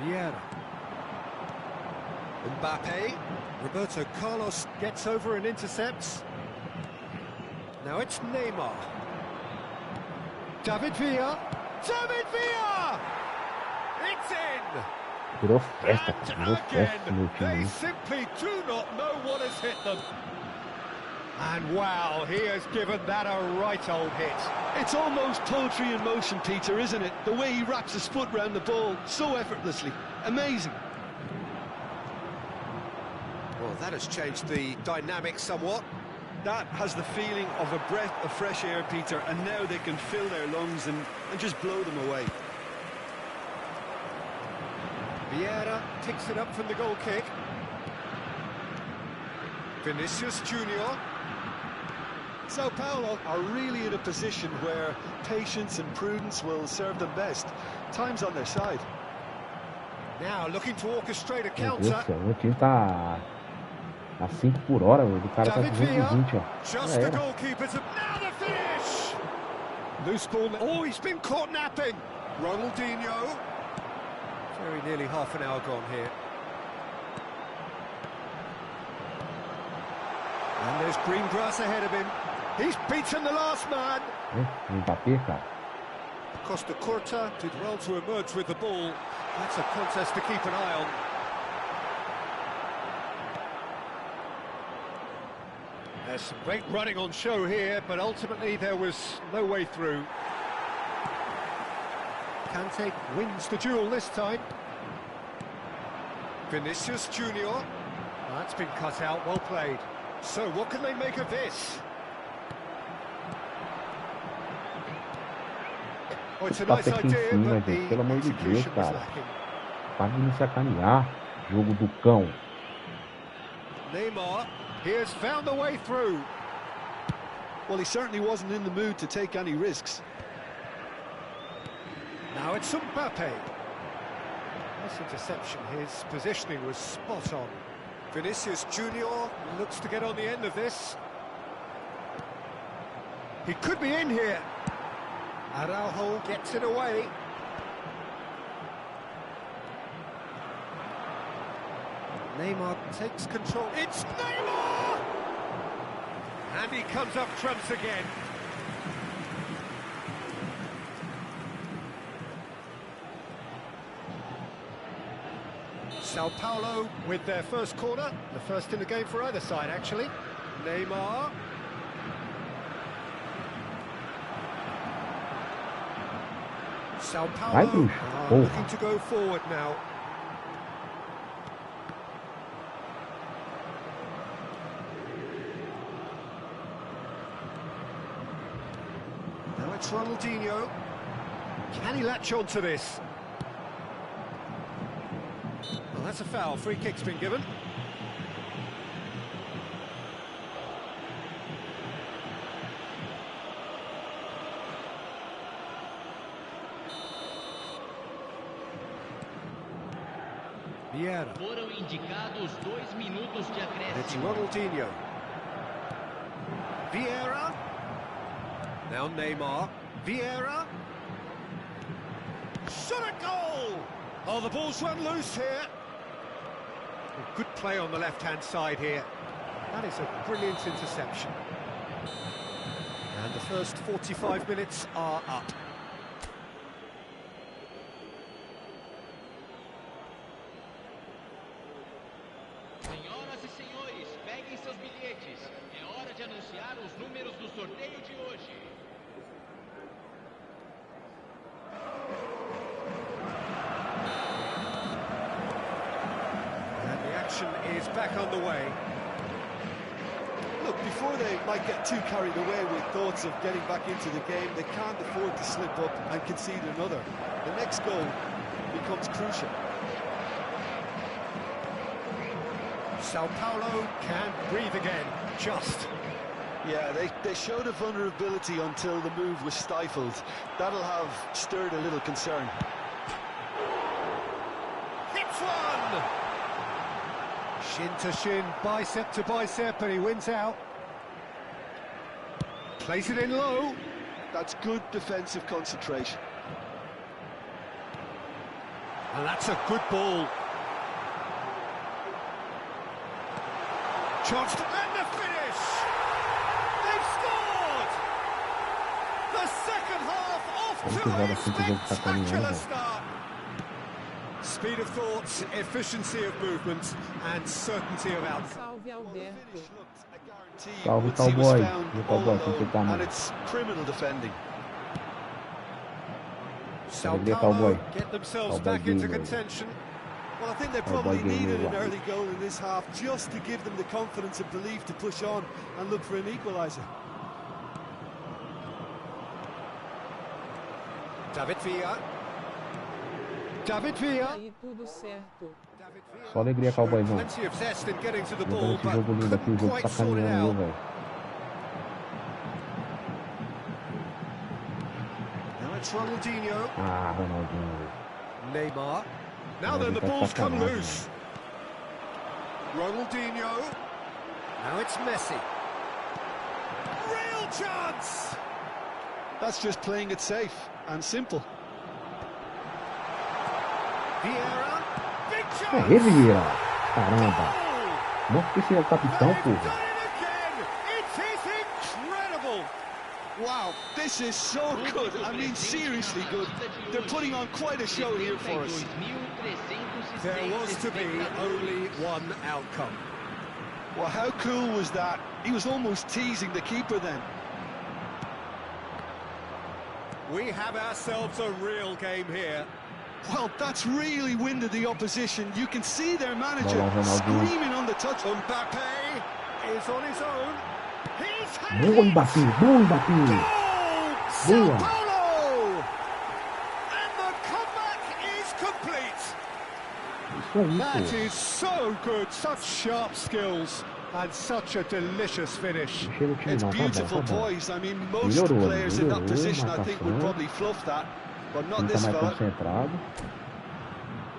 Vieira. Mbappe. Roberto Carlos gets over and intercepts. Now it's Neymar. David Villa. David Villa! It's in! Virou festa, cara. Virou And festa again, no time, they hein? simply do not know what has hit them. And wow, he has given that a right old hit. It's almost poetry in motion, Peter, isn't it? The way he wraps his foot round the ball so effortlessly. Amazing. Well, that has changed the dynamic somewhat. That has the feeling of a breath of fresh air, Peter, and now they can fill their lungs and just blow them away. Vieira picks it up from the goal kick. Vinicius Junior. Sao Paulo are really in a position where patience and prudence will serve them best. Time's on their side. Now looking to orchestrate a Meu Deus do counter. céu, o time tá a 5 por hora, o cara tá David 220, Villa. ó. Just Já the era. goalkeeper to... Now the finish! Loose ball. Oh, he's been caught napping. Ronaldinho. Very nearly half an hour gone here. And there's green grass ahead of him. He's beaten the last man. Mbappé, cara. Costa Curta did well to emerge with the ball. That's a contest to keep an eye on. There's some great running on show here, but ultimately there was no way through. Kante wins the duel this time. Vinicius Junior. That's been cut out, well played. So what can they make of this? Oh, it's a Tá nice até aqui em idea, cima, but gente. the Pelo amor de Deus, execution was cara. lacking. Para de me sacanear. Jogo do cão. Neymar, he has found a way through. Well, he certainly wasn't in the mood to take any risks. Now it's Mbappe. Nice interception, his positioning was spot on. Vinicius Junior looks to get on the end of this. He could be in here. Araujo gets it away. Neymar takes control. It's Neymar! And he comes up trumps again. Sao Paulo with their first corner, the first in the game for either side, actually. Neymar. Sao Vai, Paulo bruxo. are Porra. looking to go forward now. Now it's Ronaldinho. Can he latch on to this? Well, that's a foul. Free kick's been given. Vieira. Foram indicados 2 minutos de It's acréscimo. Ronaldinho. Vieira. Now Neymar. Vieira. Shot a goal! Oh, the ball's run loose here. Good play on the left-hand side here. That is a brilliant interception. And the first 45 minutes are up. Senhoras e senhores, peguem seus bilhetes. É hora de anunciar os números do sorteio de hoje. And the action is back underway. Look, before they might get too carried away with thoughts of getting back into the game, they can't afford to slip up and concede another. The next goal becomes crucial. Sao Paulo can breathe again, just. Yeah, they showed a vulnerability until the move was stifled. That'll have stirred a little concern. Hits one! Shin to shin, bicep to bicep, and he wins out. Plays it in low. That's good defensive concentration. And that's a good ball. Chance to end the finish! They've scored! The second half off to a spectacular start. Speed of thought, efficiency of movement, and certainty of outcome. Salve Alberto. Salve cowboy. E cowboy, como você tá, And mano? it's criminal defending. Sao Alegria, Paulo cowboy. get themselves Cowboy back into gamer. contention. Well, I think they Cowboy probably gamer needed an one. early goal in this half just to give them the confidence and belief to push on and look for an equaliser. David Villa. David Villa. Aí tudo certo. David Villa Só alegria, cowboyzão. plenty of zest in getting to the Jogando ball, esse but jogo lindo aqui, o couldn't jogo quite sort it sacaneando eu, out. velho. Now it's Ronaldinho. Ah, Ronaldinho. Neymar. Now Yeah, then, the that's ball's come sacanagem, loose. Ronaldinho. Now it's Messi. Real chance! That's just playing it safe and simple. Vieira. Big É chance! Revira. Caramba. Goal! Não que esse é o capitão, They've porra. done it again! It is incredible! Wow, this is so good. I mean, seriously good. They're putting on quite a show here for us. 72.306 There was to be espectadores. only one outcome. Well, how cool was that? He was almost teasing the keeper then. We have ourselves a real game here. Well, that's really winded the opposition. You can see their manager Bola, Ronaldinho. screaming on the touch. Mbappe is on his own. He's had Boa, it! Mbappé. Boa, Mbappé. Goal! Sao Boa. Paulo! And the comeback is complete. Isso aí, That pô. is so good. Such sharp skills and such a delicious finish. Mexer no time It's não, beautiful tá bom. poise. I mean, most Melhorou, players in that melhorou, position, I think, would marcação. probably fluff that, but not Ele tá this mais fella. concentrado.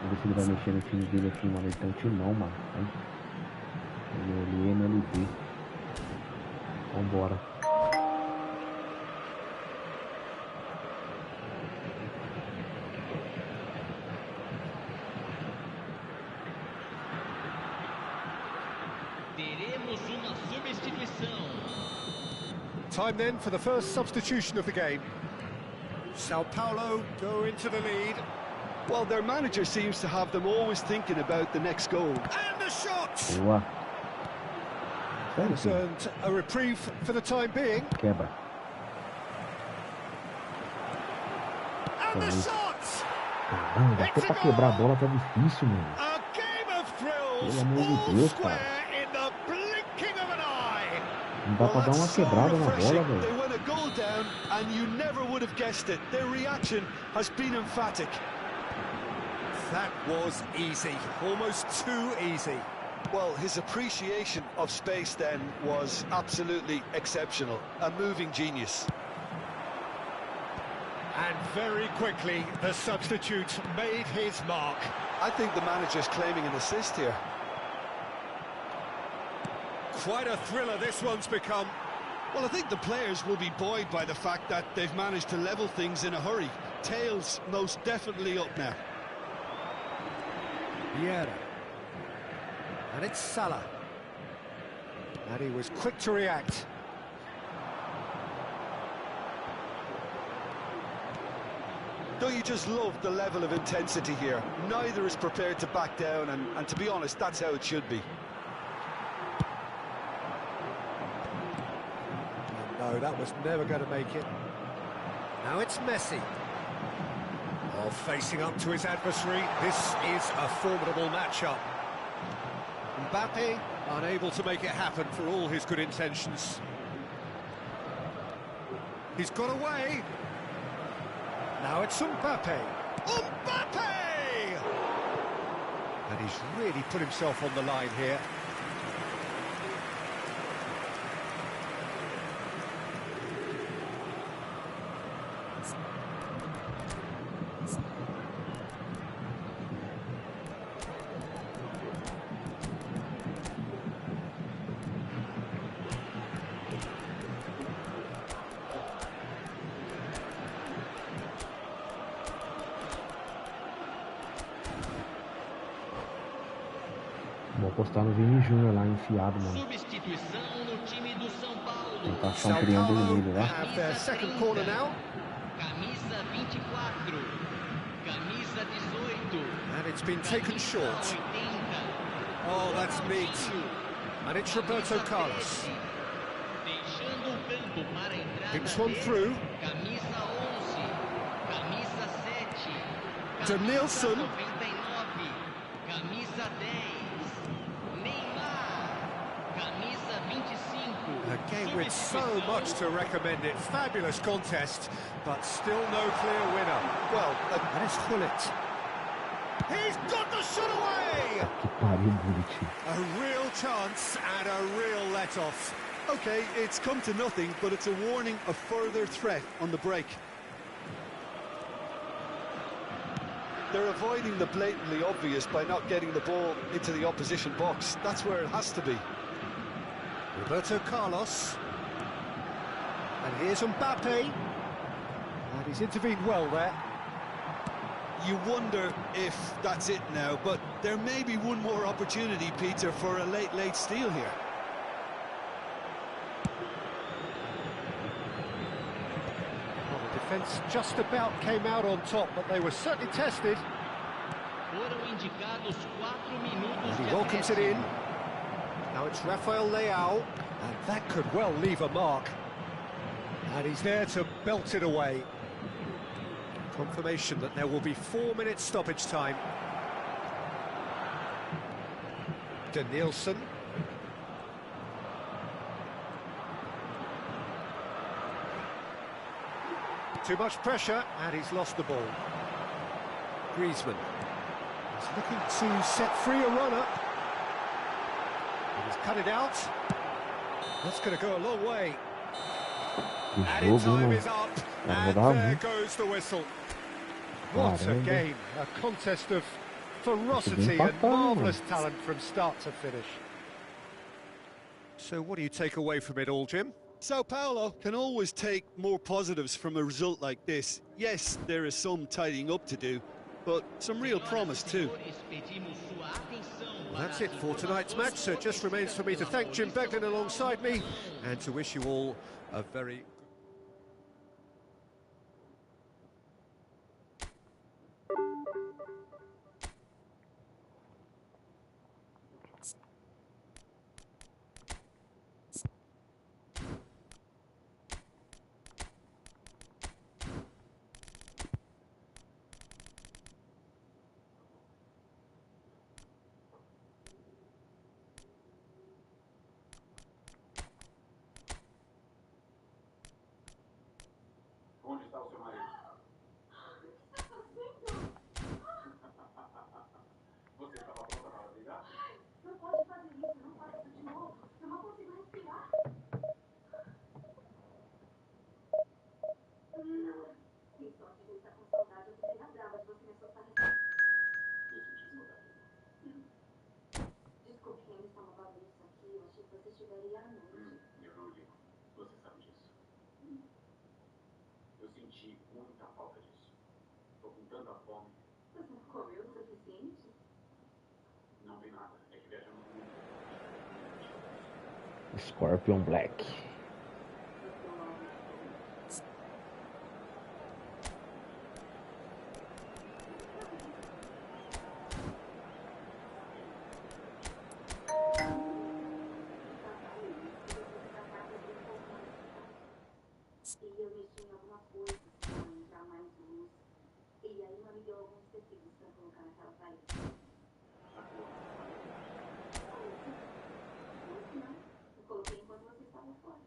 Vamos ver se ele vai mexer no time dele aqui, mano. Ele tem um timão, mano. Ele MLB. Vambora. Teremos uma substituição. Time then for the first substitution of the game. Sao Paulo go into the lead. Well, their manager seems to have them always thinking about the next goal. And the shot! Boa. Sério, It's filho? earned a reprieve for the time being. Quebra. And the Uhum. shot! Caramba, até pra quebrar a bola tá difícil, mano. A game of thrills, Pelo amor de all Deus, square cara. in the blinking of an eye. Não dá pra dar uma that's so quebrada na refreshing. bola, They velho. went a goal down, and you never would have guessed it. Their reaction has been emphatic. That was easy, almost too easy. Well, his appreciation of space then was absolutely exceptional. A moving genius. And very quickly, the substitute made his mark. I think the manager's claiming an assist here. Quite a thriller this one's become. Well, I think the players will be buoyed by the fact that they've managed to level things in a hurry. Tails most definitely up now. Vieira. And it's Salah. And he was quick to react. Don't you just love the level of intensity here? Neither is prepared to back down, and to be honest, that's how it should be. No, that was never going to make it. Now it's Messi. Oh, facing up to his adversary. This is a formidable matchup. Mbappe unable to make it happen for all his good intentions. He's got away. Now it's Mbappe. Mbappe! And he's really put himself on the line here. Vou apostar no Vini Júnior lá enfiado, mano. Substituição no time do São Paulo. Tentar achar um triângulo nele lá. Have their second corner now. Camisa 24. Camisa 18. And it's been taken short. Camisa 80. Oh, that's neat. And it's Roberto Carlos. Deixando o campo para a entrada Picks one dele. through. Camisa 11. Camisa 7. Denilson. Camisa 99. Camisa 10. Neymar. Camisa 25. A game with so much to recommend it. Fabulous contest, but still no clear winner. Well, and it's Hullet. He's got the shot away! Que pariu, bonitinho. A real chance and a real let-off. Okay, it's come to nothing, but it's a warning of further threat on the break. They're avoiding the blatantly obvious by not getting the ball into the opposition box. That's where it has to be. Roberto Carlos. And here's Mbappe. And he's intervened well there. You wonder if that's it now, but there may be one more opportunity, Peter, for a late steal here. Well, the defence just about came out on top, but they were certainly tested. Foram indicados 4 minutos And de he welcomes it in. acréscimo. Now it's Rafael Leao, and that could well leave a mark. And he's there to belt it away. Confirmation that there will be 4 minutes stoppage time. Denilson. Too much pressure, and he's lost the ball. Griezmann. He's looking to set free a runner. And he's cut it out. That's going to go a long way. Que Added jogo, time mano. is up, Cara, and vou dar there um. goes the whistle. What a Caramba. game, a contest of ferocity Consegui and empatar, né, marvellous mano? talent from start to finish. So what do you take away from it all, Jim? Sao Paulo can always take more positives from a result like this. Yes, there is some tidying up to do, but some real promise too. Well, that's it for tonight's match, so it just remains for me to thank Jim Beglin alongside me and to wish you all a very... Onde está o seu marido? Você estava pronta para brigar? Não pode fazer isso, não faça isso de novo. Eu não consigo respirar. Que sorte de estar com saudade. Eu fiquei na brava de você me assustar. Eu senti saudade. Desculpe que ainda está uma bagunça aqui. Eu achei que você estiveria à noite. Eu não ligo. Você sabe disso. Eu senti muita falta disso. Estou com tanta fome. Você não comeu o suficiente? Scorpion Black. E eu mexi em algumas coisas para entrar mais luz. E aí ela me deu alguns tecidos para colocar naquela parede. Não, eu coloquei enquanto você estava fora.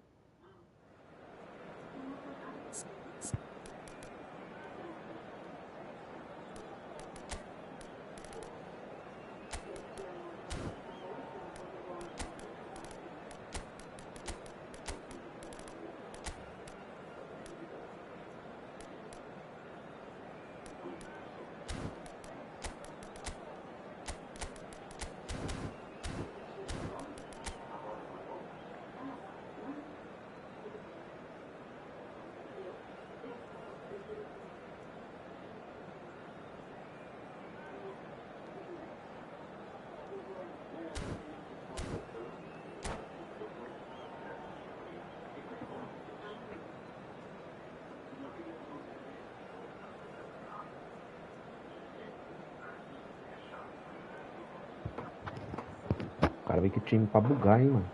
O cara vem que time pra bugar, hein, mano.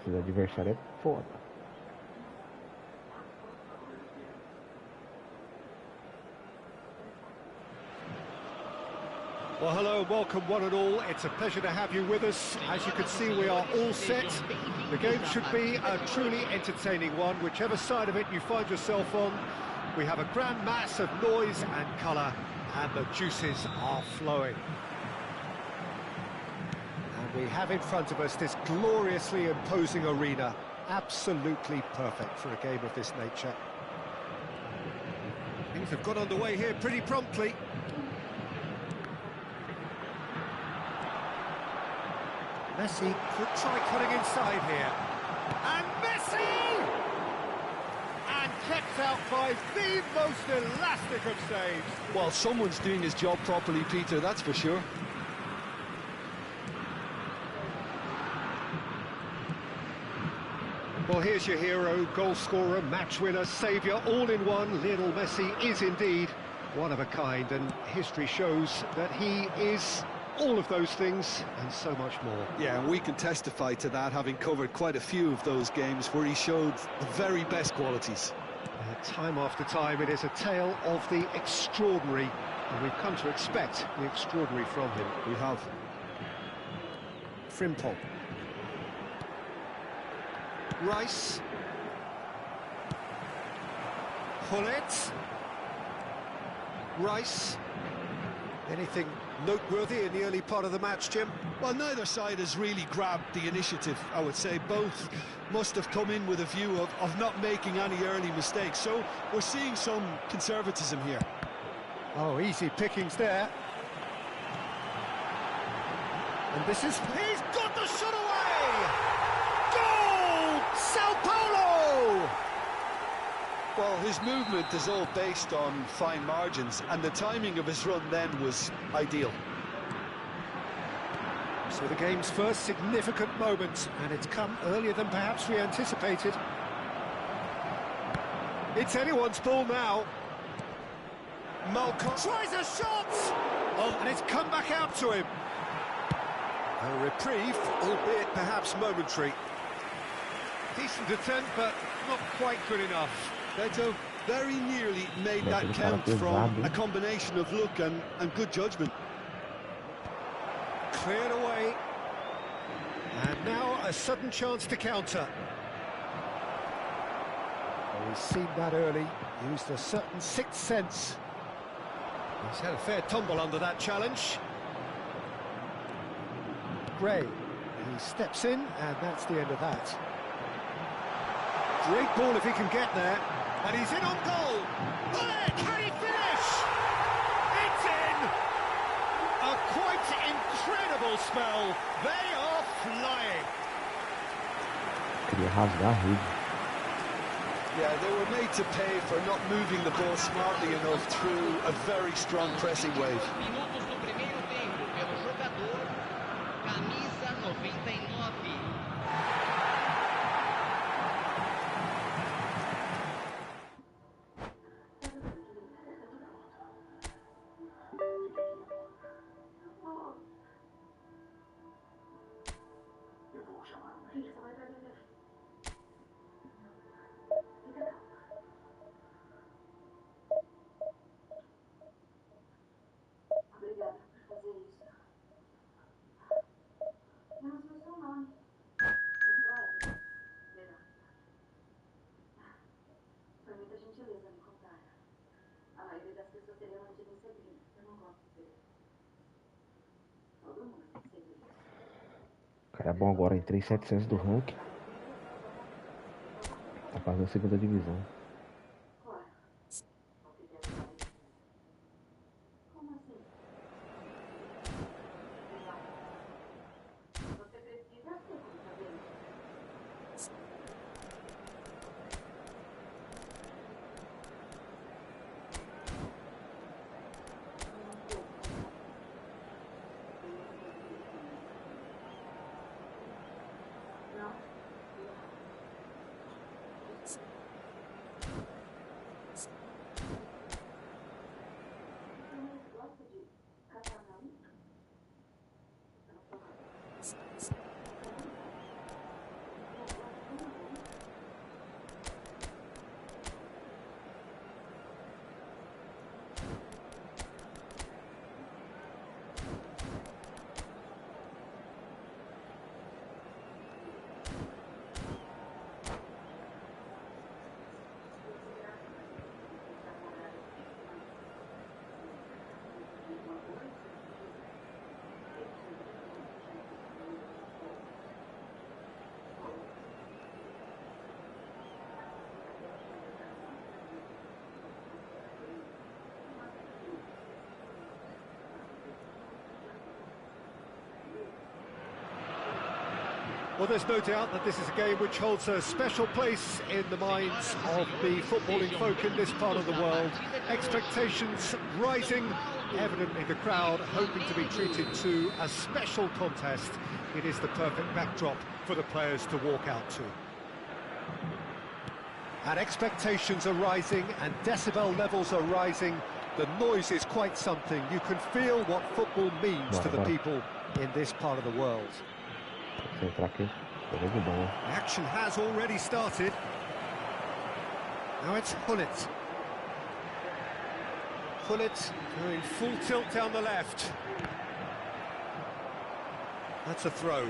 Esses adversários é foda. Well, hello, welcome one and all. It's a pleasure to have you with us. As you can see, we are all set. The game should be a truly entertaining one, whichever side of it you find yourself on. We have a grand mass of noise and colour, and the juices are flowing. And we have in front of us this gloriously imposing arena, absolutely perfect for a game of this nature. Things have got underway here pretty promptly. Messi could try cutting inside here. And Messi! And kept out by the most elastic of saves. Well, someone's doing his job properly, Peter, that's for sure. Well, here's your hero, goal scorer, match winner, saviour, all in one. Lionel Messi is indeed one of a kind, and history shows that he is all of those things and so much more. Yeah, and we can testify to that, having covered quite a few of those games where he showed the very best qualities. Time after time, it is a tale of the extraordinary, and we've come to expect the extraordinary from him. We have. Frimpong. Rice. Hullet. Rice. Anything noteworthy in the early part of the match, Jim? Well, neither side has really grabbed the initiative, I would say. Both must have come in with a view of not making any early mistakes. So we're seeing some conservatism here. Oh, easy pickings there. And this is... He's got the shot away! Goal! Sao Paulo! Well, his movement is all based on fine margins, and the timing of his run then was ideal. So the game's first significant moment, and it's come earlier than perhaps we anticipated. It's anyone's ball now. Malcolm tries a shot! Oh, and it's come back out to him. A reprieve, albeit perhaps momentary. Decent attempt, but not quite good enough. Beto very nearly made that count from a combination of luck and good judgment. Cleared away. And now a sudden chance to counter. Well, he's seen that early, used a certain sixth sense. He's had a fair tumble under that challenge. Gray, he steps in, and that's the end of that. Great ball if he can get there. And he's in on goal. Can he finish? It's in! A quite incredible spell. They are flying. Yeah, they were made to pay for not moving the ball smartly enough through a very strong pressing wave. Minutos do primeiro tempo pelo gentileza me contar. A maioria das pessoas teria mantido em segredo. Eu não gosto de segredo. Todo mundo tem segredo. O cara é bom agora em 3.700 do ranking. Tá fazendo a segunda divisão. Claro. Você quer saber? Como assim? Você precisa ter como saber. Não? Você mais gosta de catar na lista? Well, there's no doubt that this is a game which holds a special place in the minds of the footballing folk in this part of the world. Expectations rising, evidently the crowd hoping to be treated to a special contest. It is the perfect backdrop for the players to walk out to. And expectations are rising and decibel levels are rising. The noise is quite something. You can feel what football means to the people in this part of the world. The Action has already started. Now it's Hullet. Hullet doing full tilt down the left. That's a throw.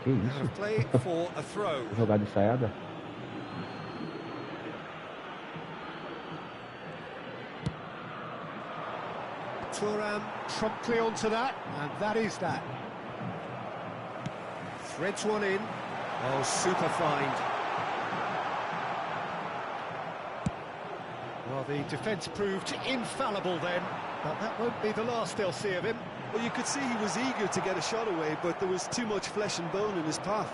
Out of play for a throw. Jogada de ensaiada. Thuram promptly onto that, and that is that. Threads one in. Oh, super find. Well, the defence proved infallible then, but that won't be the last they'll see of him. Well, you could see he was eager to get a shot away, but there was too much flesh and bone in his path.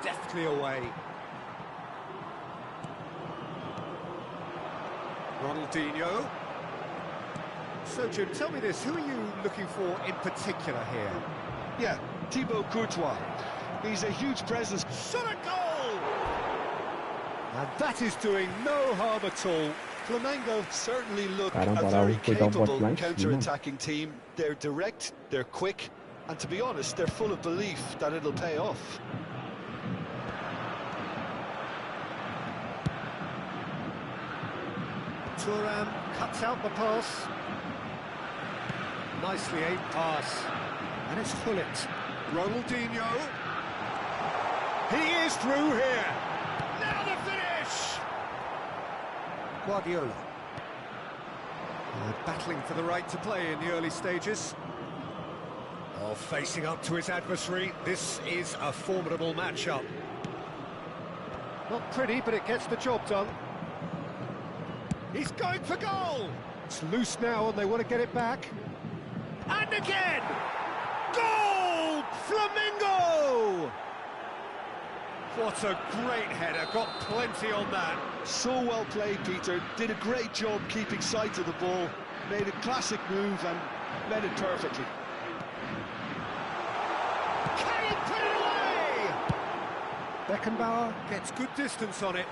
Deftly away. Ronaldinho. So, Jim, tell me this, who are you looking for in particular here? Yeah, Thibaut Courtois. He's a huge presence. Shot a goal! And that is doing no harm at all. Flamengo certainly look Caramba, a very foi dar um bote capable lá em cima. counter-attacking team. They're direct, they're quick, and to be honest, they're full of belief that it'll pay off. Thuram cuts out the pass. Nicely aimed pass. And it's Hullet. Ronaldinho. He is through here. Now the finish! Guardiola. Battling for the right to play in the early stages. Oh, facing up to his adversary. This is a formidable matchup. Not pretty, but it gets the job done. He's going for goal! It's loose now and they want to get it back. And again! Goal! Flamengo! What a great header, got plenty on that. So well played, Peter. Did a great job keeping sight of the ball. Made a classic move and met it perfectly. Can he put it away? Beckenbauer gets good distance on it.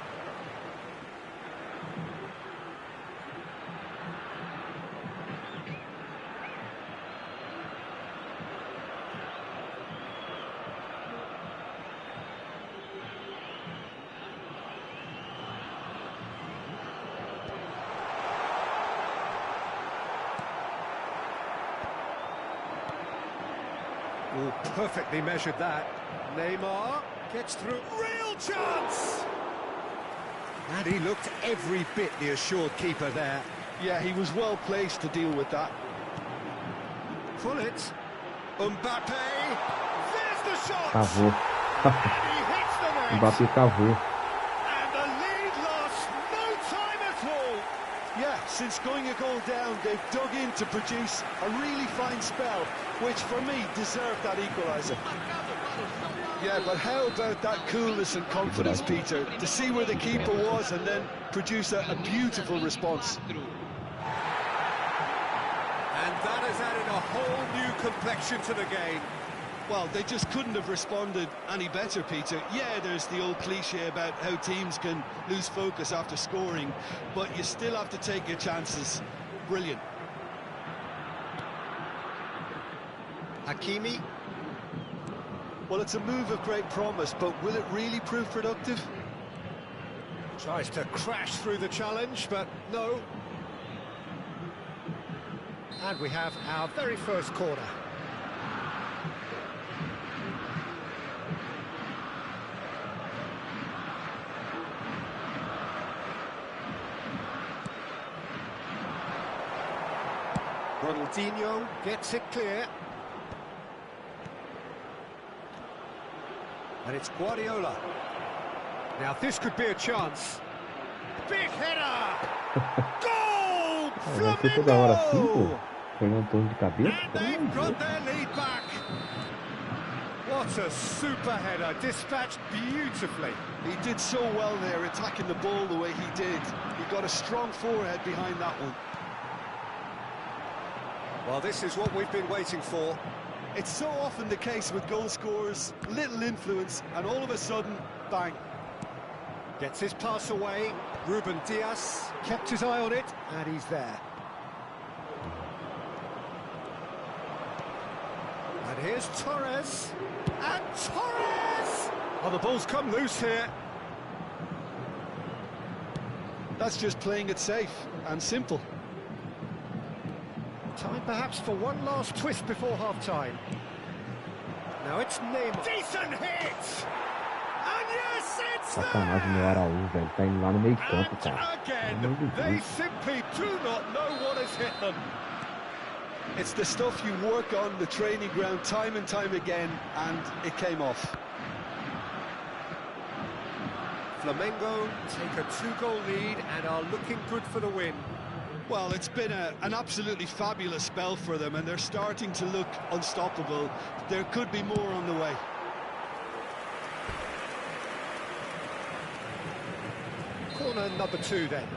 Oh, perfectly measured that. Neymar gets through. Real chance! And he looked every bit the assured keeper there. Yeah, he was well placed to deal with that. Pull it. Mbappe. There's the shot. Cavou. And he hits the net. Mbappé cavou. And the lead lost no time at all. Yeah, since going a goal down, they've dug in to produce a really fine spell, which for me deserved that equaliser. Yeah, but how about that coolness and confidence, Peter, to see where the keeper was and then produce a beautiful response. And that has added a whole new complexion to the game. Well, they just couldn't have responded any better, Peter. Yeah, there's the old cliche about how teams can lose focus after scoring, but you still have to take your chances. Brilliant. Hakimi. Well, it's a move of great promise, but will it really prove productive? Tries to crash through the challenge, but no. And we have our very first corner. Ronaldinho gets it clear. And it's Guardiola. Now this could be a chance. Big header! Goal! Vai ser toda hora assim, pô? Flamengo! Foi um torno de cabeça? And they've got their lead back. What a super header, dispatched beautifully. He did so well there, attacking the ball the way he did. He got a strong forehead behind that one. Well, this is what we've been waiting for. It's so often the case with goal scorers, little influence, and all of a sudden, bang. Gets his pass away. Ruben Dias kept his eye on it, and he's there. And here's Torres. And Torres! Oh, the ball's come loose here. That's just playing it safe and simple. Time perhaps for one last twist before half-time. Now it's Neymar. Decent hit! And yes, it's Sacanagem no Araújo, velho. Tá indo lá no meio de campo, And cara. again, Pelo amor de they Deus. simply do not know what has hit them. It's the stuff you work on the training ground time and time again, and it came off. Flamengo take a two-goal lead and are looking good for the win. Well, it's been an absolutely fabulous spell for them, and they're starting to look unstoppable. There could be more on the way. Corner number 2 then.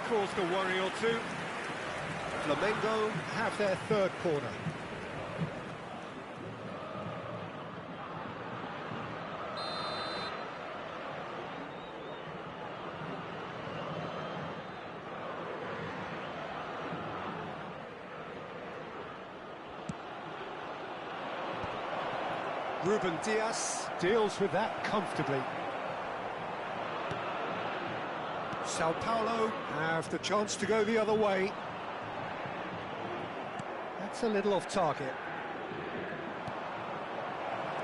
Caused a worry or two. Flamengo have their third corner. Ruben Dias deals with that comfortably. Sao Paulo have the chance to go the other way. That's a little off target.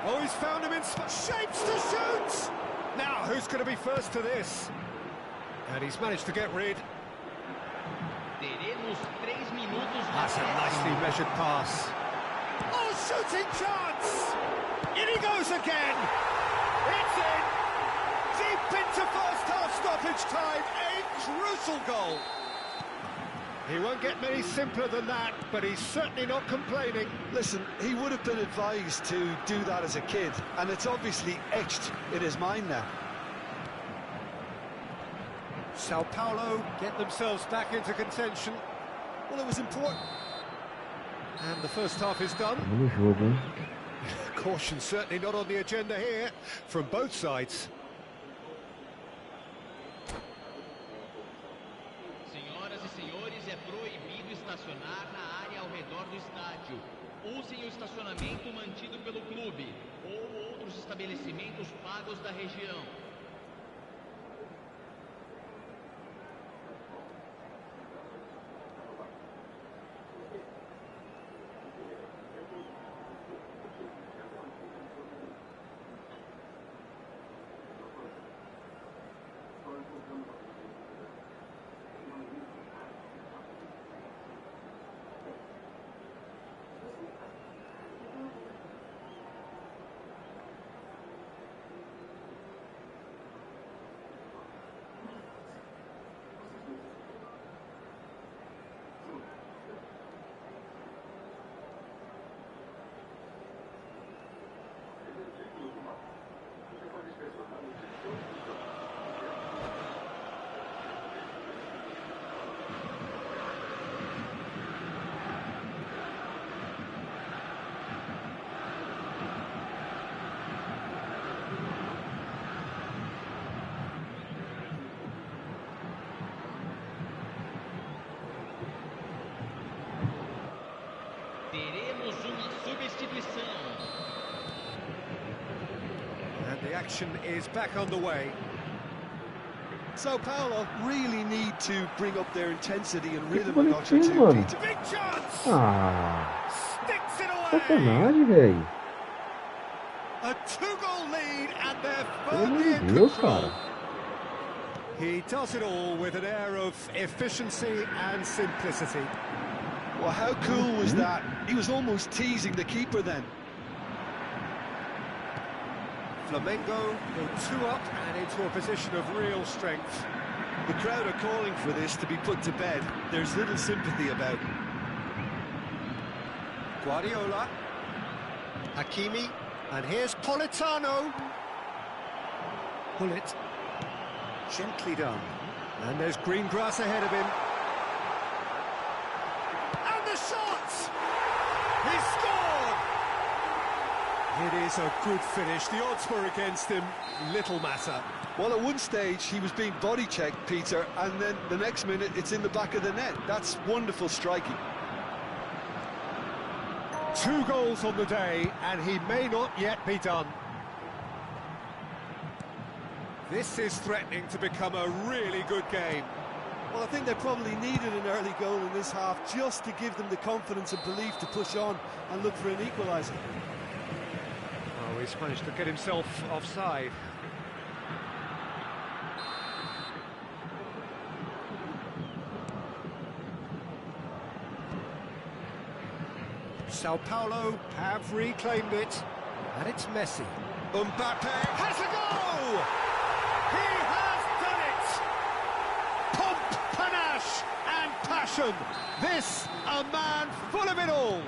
Oh, he's found him in shapes to shoot! Now, who's going to be first to this? And he's managed to get rid. Teremos 3 minutos. That's a nicely measured pass. Oh, shooting chance! In he goes again! It's in! Deep into first half stoppage time, a crucial goal. He won't get many simpler than that, but he's certainly not complaining. Listen, he would have been advised to do that as a kid, and it's obviously etched in his mind now. Sao Paulo get themselves back into contention. Well, it was important. And the first half is done. No jogo, hein? Caution certainly not on the agenda here from both sides. Senhoras e senhores, é proibido estacionar na área ao redor do estádio. Usem o estacionamento mantido pelo clube ou outros estabelecimentos pagos da região. Teremos uma substituição. And the action is back on the way. Sao Paulo really need to bring up their intensity and Que rhythm a notch or two, bonitinho, mano. Peter. Big chance! Ah, Sticks it away! sacanagem, velho. A 2-goal lead and they're Pelo amor firmly de in Deus, control. cara. He does it all with an air of efficiency and simplicity. Well, how cool was that? He was almost teasing the keeper then. Flamengo go 2 up and into a position of real strength. The crowd are calling for this to be put to bed. There's little sympathy about it. Guardiola, Hakimi, and here's Politano. Pullet, gently done. And there's green grass ahead of him. And the shot! He scored! It is a good finish. The odds were against him. Little matter. Well, at one stage, he was being body-checked, Peter, and then the next minute, it's in the back of the net. That's wonderful striking. 2 goals on the day, and he may not yet be done. This is threatening to become a really good game. Well, I think they probably needed an early goal in this half just to give them the confidence and belief to push on and look for an equaliser. Oh, he's managed to get himself offside. Sao Paulo have reclaimed it, and it's Messi. Mbappe has a goal! He has done it! Pomp, panache, and passion. This, a man full of it all.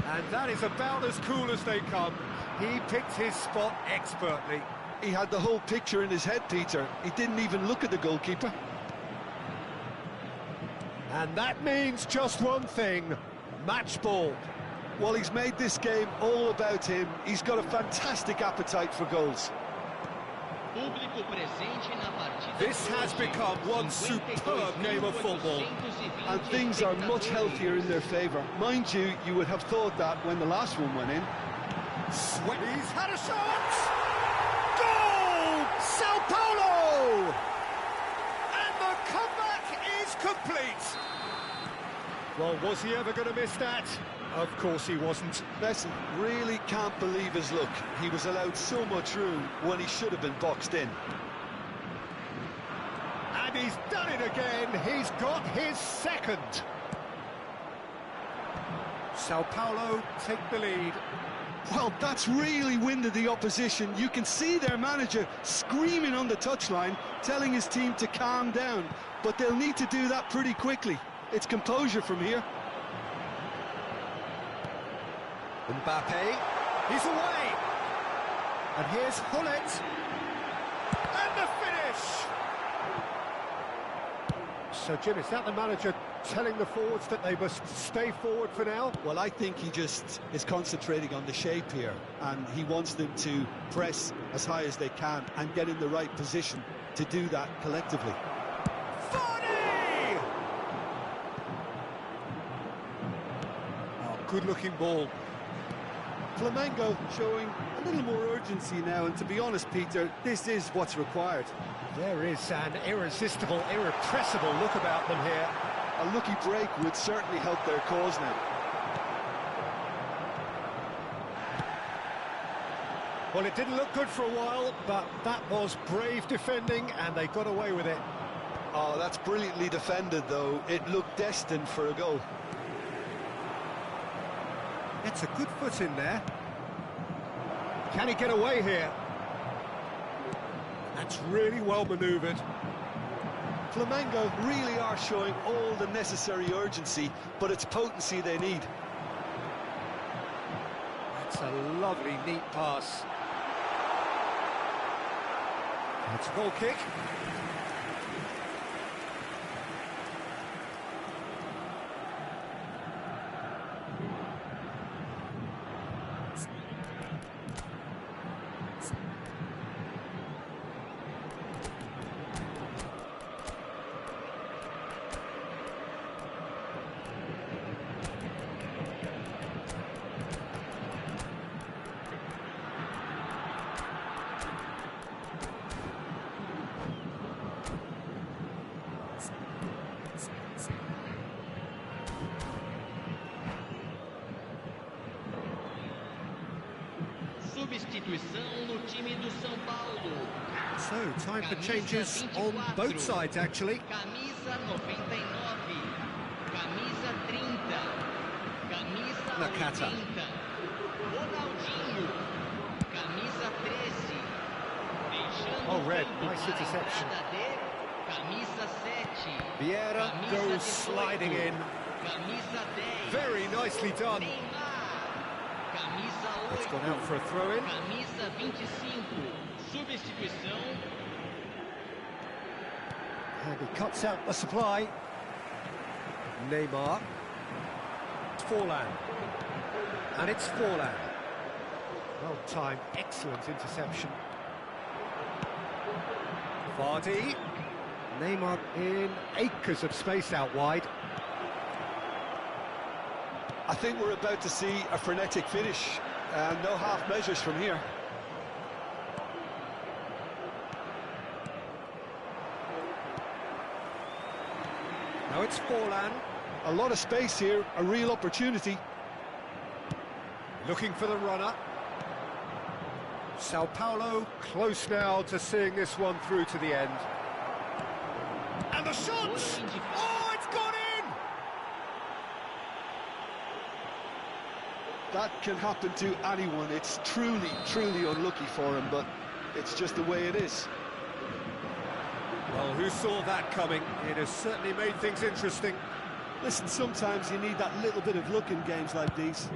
And that is about as cool as they come. He picked his spot expertly. He had the whole picture in his head, Peter. He didn't even look at the goalkeeper. And that means just one thing. Match ball. Well, he's made this game all about him. He's got a fantastic appetite for goals. This has become one superb game of football. And things are much healthier in their favour. Mind you, you would have thought that when the last one went in. He's had a shot! Goal! Sao Paulo! And the comeback is complete. Well, was he ever going to miss that? Of course he wasn't. Messi really can't believe his luck. He was allowed so much room when he should have been boxed in. And he's done it again. He's got his second. Sao Paulo take the lead. Well, that's really winded the opposition. You can see their manager screaming on the touchline, telling his team to calm down. But they'll need to do that pretty quickly. It's composure from here. Mbappe, he's away. And here's Hullet. And the finish! So, Jim, is that the manager telling the forwards that they must stay forward for now? Well, I think he just is concentrating on the shape here, and he wants them to press as high as they can and get in the right position to do that collectively. good-looking ball. Flamengo showing a little more urgency now, and to be honest, Peter, this is what's required. There is an irresistible, irrepressible look about them here. A lucky break would certainly help their cause now. Well, it didn't look good for a while, but that was brave defending, and they got away with it. Oh, that's brilliantly defended, though. It looked destined for a goal. It's a good foot in there. Can he get away here? That's really well manoeuvred. Flamengo really are showing all the necessary urgency, but it's potency they need. That's a lovely, neat pass. That's a goal kick. Substituição no time do São Paulo. So, time for changes on both sides, actually. Camisa 99. Camisa 30. Camisa Nakata. 80. Ronaldinho. Camisa 13. Deixando Oh, red. o campo Nice para a interception. entrada de Camisa 7. Vieira Camisa goes 18. sliding in. Camisa 10. Very nicely done. Neymar. Camisa 8. It's gone out for a throw-in. Camisa 25. Substituição. And he cuts out the supply. Neymar. It's Forlan. And it's Forlan. Well timed, excellent interception. Vardy. Neymar in acres of space out wide. I think we're about to see a frenetic finish, and no half measures from here. Now it's Forlan. A lot of space here, a real opportunity. Looking for the runner. Sao Paulo close now to seeing this one through to the end. And the shots! Oh, it's gone in! That can happen to anyone. It's truly, truly unlucky for him, but it's just the way it is. Well, who saw that coming? It has certainly made things interesting. Listen, sometimes you need that little bit of luck in games like these.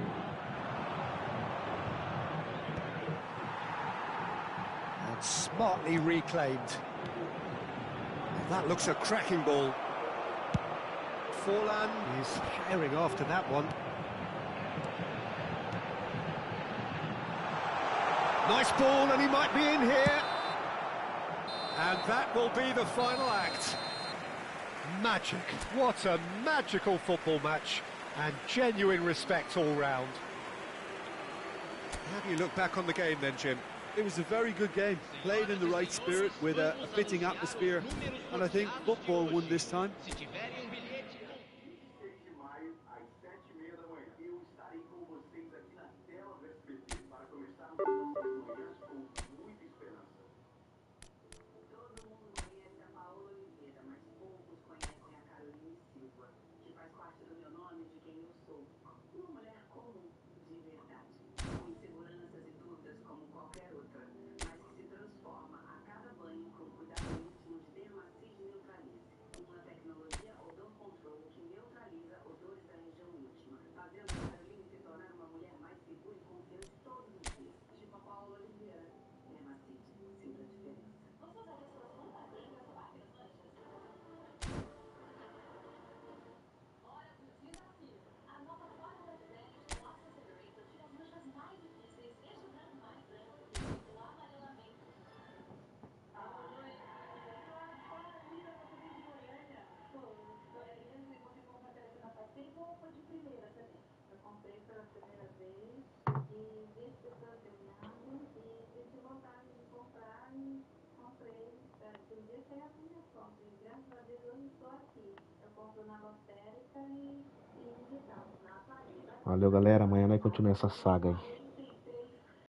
And smartly reclaimed. That looks a cracking ball. Forlan is firing after that one. Nice ball, and he might be in here. And that will be the final act. Magic. What a magical football match. And genuine respect all round. How do you look back on the game then, Jim? It was a very good game, played in the right spirit with a fitting atmosphere, and I think football won this time. Se tiverem um bilhete, 26 de maio, às 7h30 da manhã. Eu estarei com vocês aqui na tela do SBT para começarmos as nossas manhãs com muita esperança. Todo mundo conhece a Paola Oliveira, mas poucos conhecem a Caroline Silva, que faz parte do meu nome e de quem eu sou. Uma mulher comum, de verdade, com inseguranças e dúvidas como qualquer outra, mas que se transforma a cada banho com cuidado íntimo de dermacis neutralize, uma tecnologia primeira vez e vi as pessoas ganhando e senti vontade de comprar e comprei. Que um dia chegar com minhas compras. E graças a Deus hoje estou aqui. Eu compro na lotérica e digital. Valeu, galera. Amanhã nós continuamos essa saga aí.